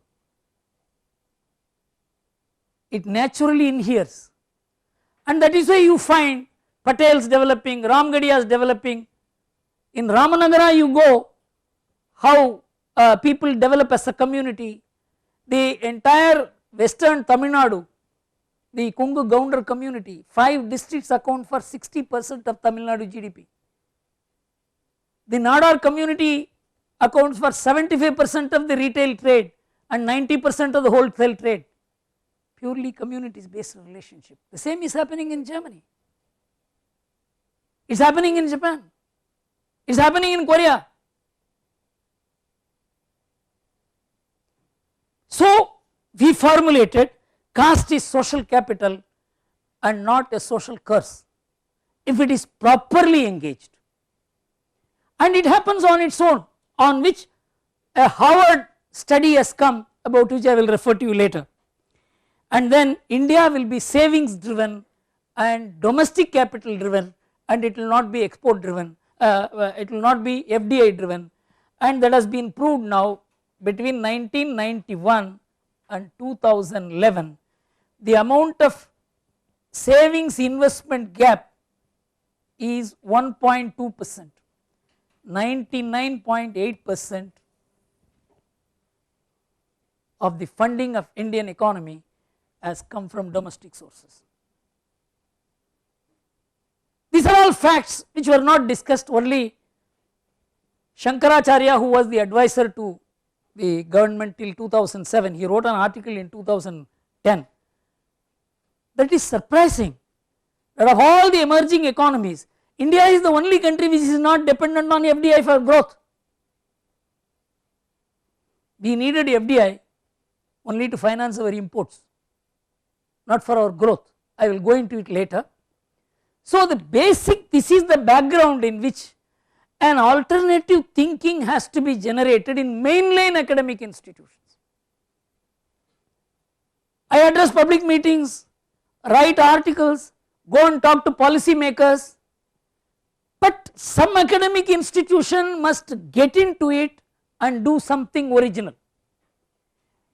it naturally inheres, and that is why you find Patels developing, Ramgadiyas developing. In Ramanagara you go, how people develop as a community. The entire western Tamil Nadu, the Kungu Gounder community, 5 districts account for 60% of Tamil Nadu GDP. The Nadar community accounts for 75% of the retail trade and 90% of the wholesale trade. Purely communities based relationship. The same is happening in Germany, it is happening in Japan, it is happening in Korea. So we formulated caste is social capital and not a social curse if it is properly engaged, and it happens on its own, on which a Harvard study has come, about which I will refer to you later. And then India will be savings driven and domestic capital driven, and it will not be export driven, it will not be FDI driven, and that has been proved now. Between 1991 and 2011, the amount of savings investment gap is 1.2%, 99.8% of the funding of Indian economy has come from domestic sources. These are all facts which were not discussed. Only Shankaracharya, who was the advisor to the government till 2007, he wrote an article in 2010. That is surprising that of all the emerging economies, India is the only country which is not dependent on FDI for growth. We needed FDI only to finance our imports, not for our growth. I will go into it later. So this is the background in which an alternative thinking has to be generated in mainline academic institutions. I address public meetings, write articles, go and talk to policy makers, but some academic institution must get into it and do something original.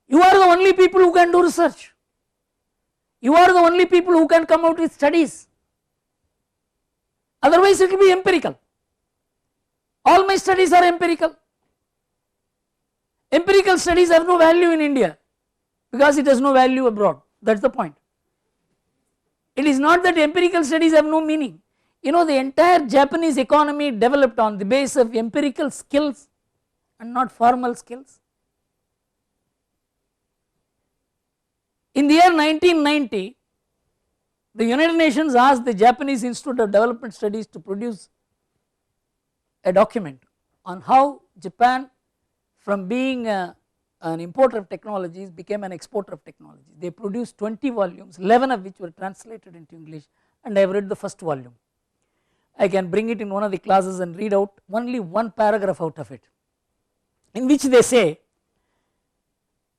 You are the only people who can do research, you are the only people who can come out with studies, otherwise it will be empirical. All my studies are empirical. Empirical studies have no value in India because it has no value abroad, that is the point. It is not that empirical studies have no meaning. You know, the entire Japanese economy developed on the basis of empirical skills and not formal skills. In the year 1990, The United Nations asked the Japanese Institute of Development Studies to produce a document on how Japan, from being an importer of technologies, became an exporter of technology. They produced 20 volumes, 11 of which were translated into English, and I have read the first volume. I can bring it in one of the classes and read out only one paragraph out of it, in which they say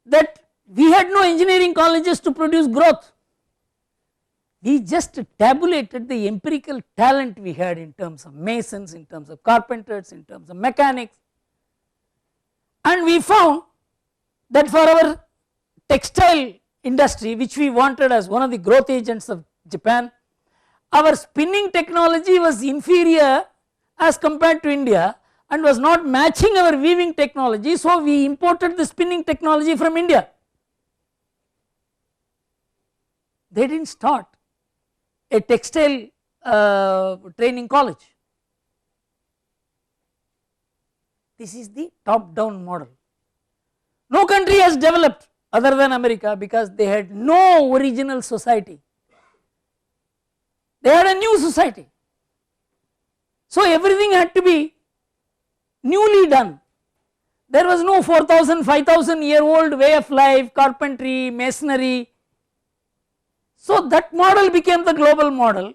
that we had no engineering colleges to produce growth. We just tabulated the empirical talent we had in terms of masons, in terms of carpenters, in terms of mechanics, and we found that for our textile industry, which we wanted as one of the growth agents of Japan, our spinning technology was inferior as compared to India and was not matching our weaving technology, so we imported the spinning technology from India. They did not start a textile training college. This is the top down model. No country has developed other than America because they had no original society. They had a new society. So everything had to be newly done. There was no 4000, 5000 year old way of life, carpentry, masonry. So that model became the global model.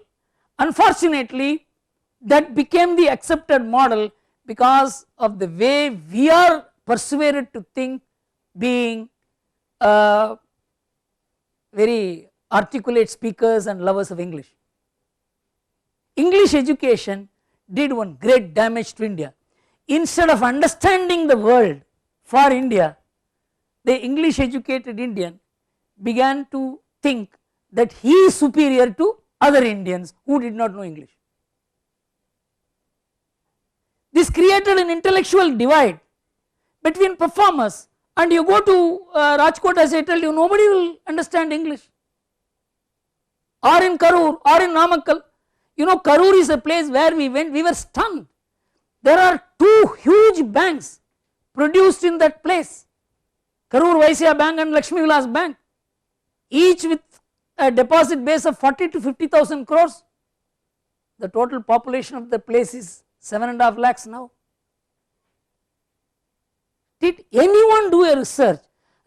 Unfortunately, that became the accepted model because of the way we are persuaded to think, being very articulate speakers and lovers of English. English education did one great damage to India. Instead of understanding the world for India, the English educated Indian began to think that he is superior to other Indians who did not know English. This created an intellectual divide between performers, and you go to Rajkot, as I tell you, nobody will understand English, or in Karur or in Namakkal. You know, Karur is a place where we went, we were stunned. There are two huge banks produced in that place, Karur Vaisya Bank and Lakshmi Vilas Bank, each with a deposit base of 40 to 50,000 crores. The total population of the place is 7.5 lakhs now. Did anyone do a research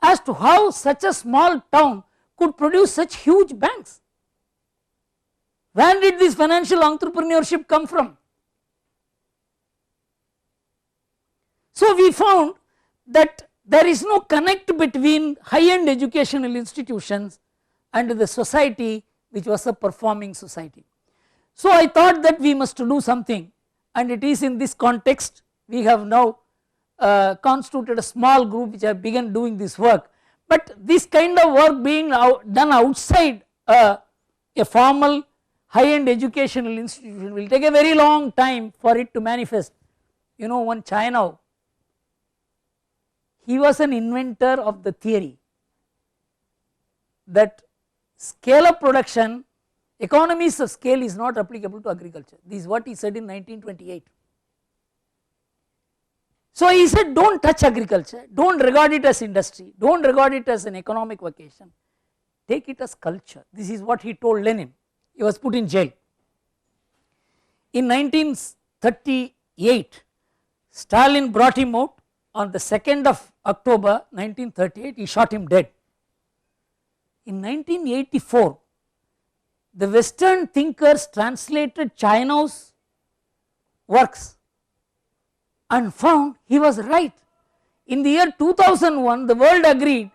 as to how such a small town could produce such huge banks? Where did this financial entrepreneurship come from? So we found that there is no connect between high-end educational institutions and the society which was a performing society. So I thought that we must do something, and it is in this context we have now constituted a small group which have begun doing this work. But this kind of work being done outside a formal high-end educational institution will take a very long time for it to manifest. You know, one China, he was an inventor of the theory that scale of production, economies of scale is not applicable to agriculture. This is what he said in 1928. So he said, do not touch agriculture, do not regard it as industry, do not regard it as an economic vocation, take it as culture. This is what he told Lenin. He was put in jail. In 1938, Stalin brought him out on the 2nd of October 1938, he shot him dead. In 1984, the Western thinkers translated China's works and found he was right. In the year 2001, the world agreed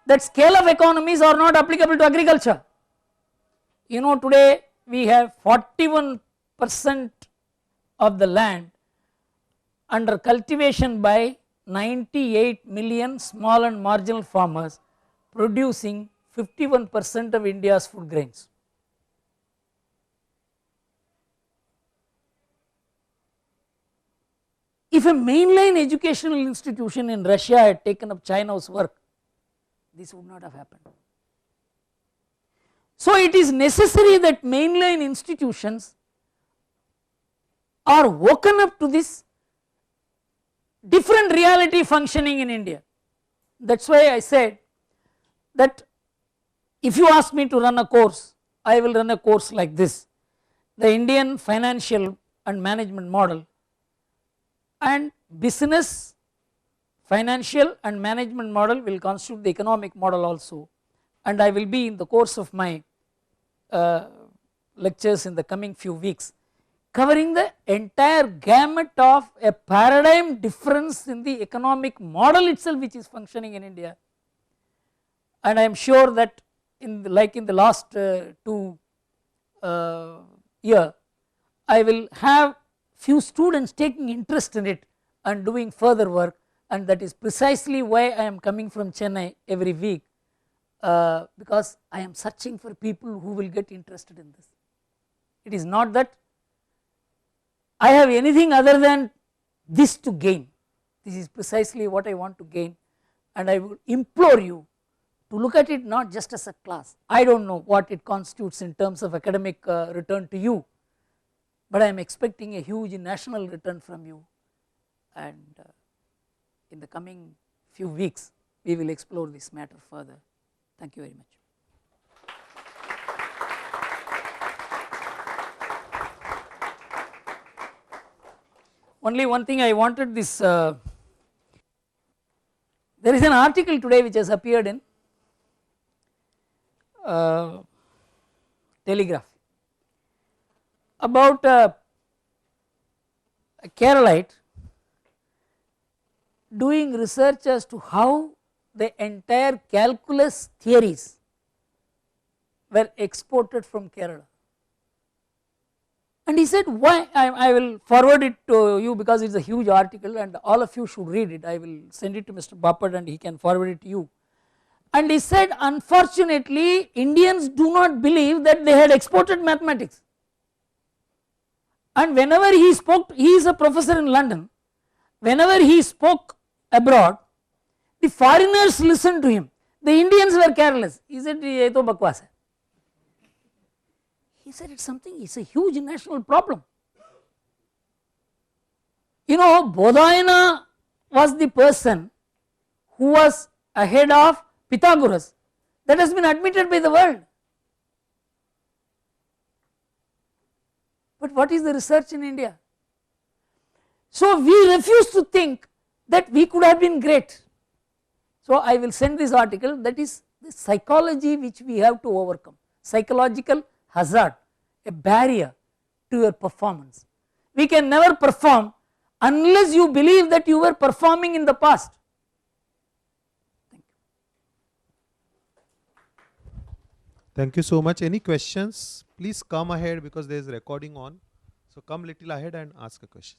that scale of economies are not applicable to agriculture. You know, today we have 41% of the land under cultivation by 98 million small and marginal farmers, producing 51% of India's food grains. If a mainline educational institution in Russia had taken up China's work, this would not have happened. So it is necessary that mainline institutions are woken up to this different reality functioning in India. That is why I said that if you ask me to run a course I will run a course like this, the Indian financial and management model, and business, financial and management model will constitute the economic model also, and I will be in the course of my lectures in the coming few weeks covering the entire gamut of a paradigm difference in the economic model itself which is functioning in India. And I am sure that like in the last 2 year, I will have few students taking interest in it and doing further work, and that is precisely why I am coming from Chennai every week, because I am searching for people who will get interested in this. It is not that I have anything other than this to gain. This is precisely what I want to gain, and I would implore you to look at it not just as a class. I do not know what it constitutes in terms of academic return to you, but I am expecting a huge national return from you, and in the coming few weeks we will explore this matter further. Thank you very much. Only one thing I wanted this, there is an article today which has appeared in Telegraph about a Keralite doing research as to how the entire calculus theories were exported from Kerala. And he said, why, I will forward it to you because it is a huge article and all of you should read it. I will send it to Mr. Bapat and he can forward it to you. And he said, unfortunately Indians do not believe that they had exported mathematics. And whenever he spoke, he is a professor in London, whenever he spoke abroad, the foreigners listened to him. The Indians were careless. He said, ye to bakwas hai. He said it's something, it's a huge national problem. You know, Bodhayana was the person who was ahead of Pythagoras. That has been admitted by the world. But what is the research in India? So we refuse to think that we could have been great. So I will send this article, that is the psychology which we have to overcome, psychological hazard, a barrier to your performance. We can never perform unless you believe that you were performing in the past. Thank you. Thank you so much. Any questions? Please come ahead because there is recording on. So come little ahead and ask a question.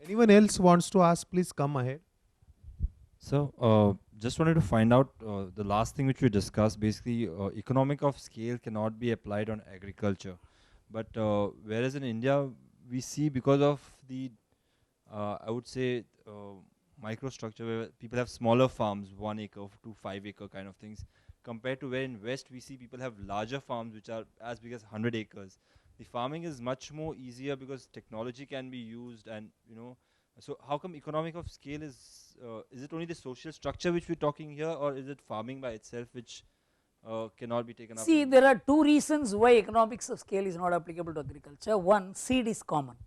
Anyone else wants to ask, please come ahead. So, just wanted to find out the last thing which we discussed, basically economic of scale cannot be applied on agriculture. But whereas in India, we see because of the, I would say, microstructure where people have smaller farms, 1 acre to 5 acre kind of things, compared to where in West we see people have larger farms which are as big as 100 acres. The farming is much more easier because technology can be used, and so how come economic of scale is it only the social structure which we're talking here, or is it farming by itself which cannot be taken up? See, there are two reasons why economics of scale is not applicable to agriculture. One, seed is common.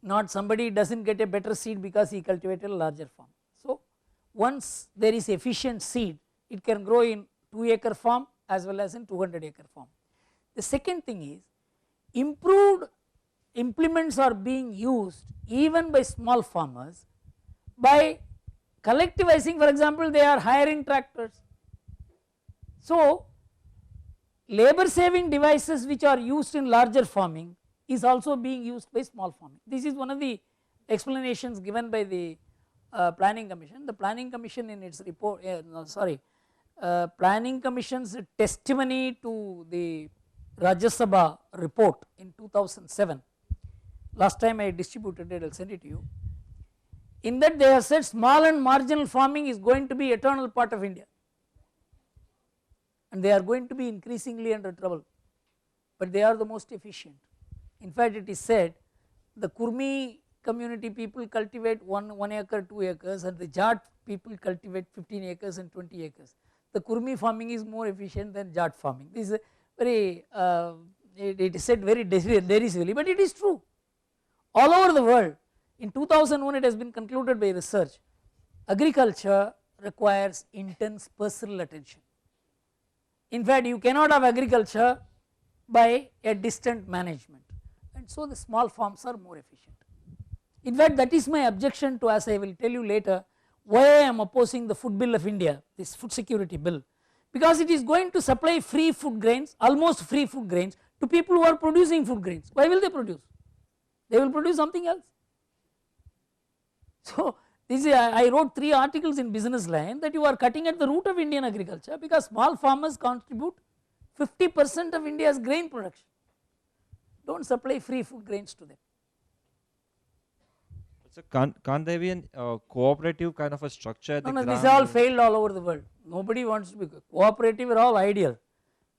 Not somebody does not get a better seed because he cultivated a larger farm. So once there is efficient seed, it can grow in 2-acre farm as well as in 200-acre farm. The second thing is, improved implements are being used even by small farmers by collectivizing. For example, they are hiring tractors. So labor saving devices which are used in larger farming is also being used by small farming. This is one of the explanations given by the Planning Commission. The Planning Commission in its report, Planning Commission's testimony to the Rajya Sabha report in 2007, last time I distributed it, I will send it to you. In that they have said small and marginal farming is going to be eternal part of India, and they are going to be increasingly under trouble, but they are the most efficient. In fact, it is said the Kurmi community people cultivate 1 acre 2 acres and the Jat people cultivate 15 acres and 20 acres. The Kurmi farming is more efficient than Jat farming. This is a very it is said very derisively, but it is true. All over the world, in 2001 it has been concluded by research, agriculture requires intense personal attention. In fact, you cannot have agriculture by a distant management, and so the small farms are more efficient. In fact, that is my objection to, as I will tell you later, why I am opposing the food bill of India, this food security bill, because it is going to supply free food grains, almost free food grains to people who are producing food grains. Why will they produce? They will produce something else. So this is, I wrote 3 articles in Business Line that you are cutting at the root of Indian agriculture, because small farmers contribute 50% of India's grain production. Do not supply free food grains to them. So can't there be a cooperative kind of a structure at No, the no, this ground all level? failed all over the world. Nobody wants to be cooperative, are all ideal.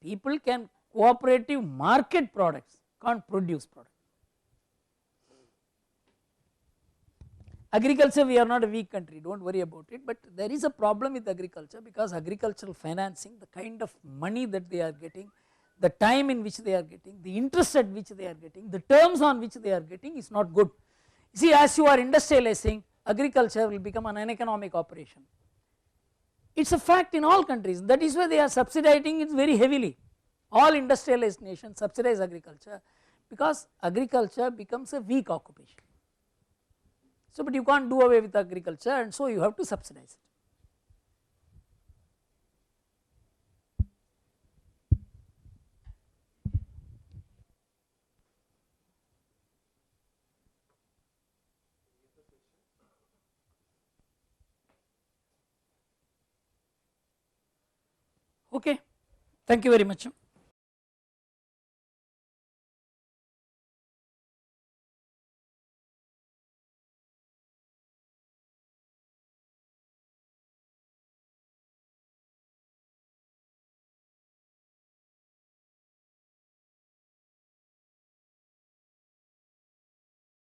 People can cooperative market products, can't produce products. Agriculture, we are not a weak country, do not worry about it, but there is a problem with agriculture, because agricultural financing, the kind of money that they are getting, the time in which they are getting, the interest at which they are getting, the terms on which they are getting is not good. See, as you are industrializing, agriculture will become an uneconomic operation. It is a fact in all countries, that is why they are subsidizing it very heavily. All industrialized nations subsidize agriculture, because agriculture becomes a weak occupation. So, but you can't do away with agriculture, and so you have to subsidize it. Okay, thank you very much.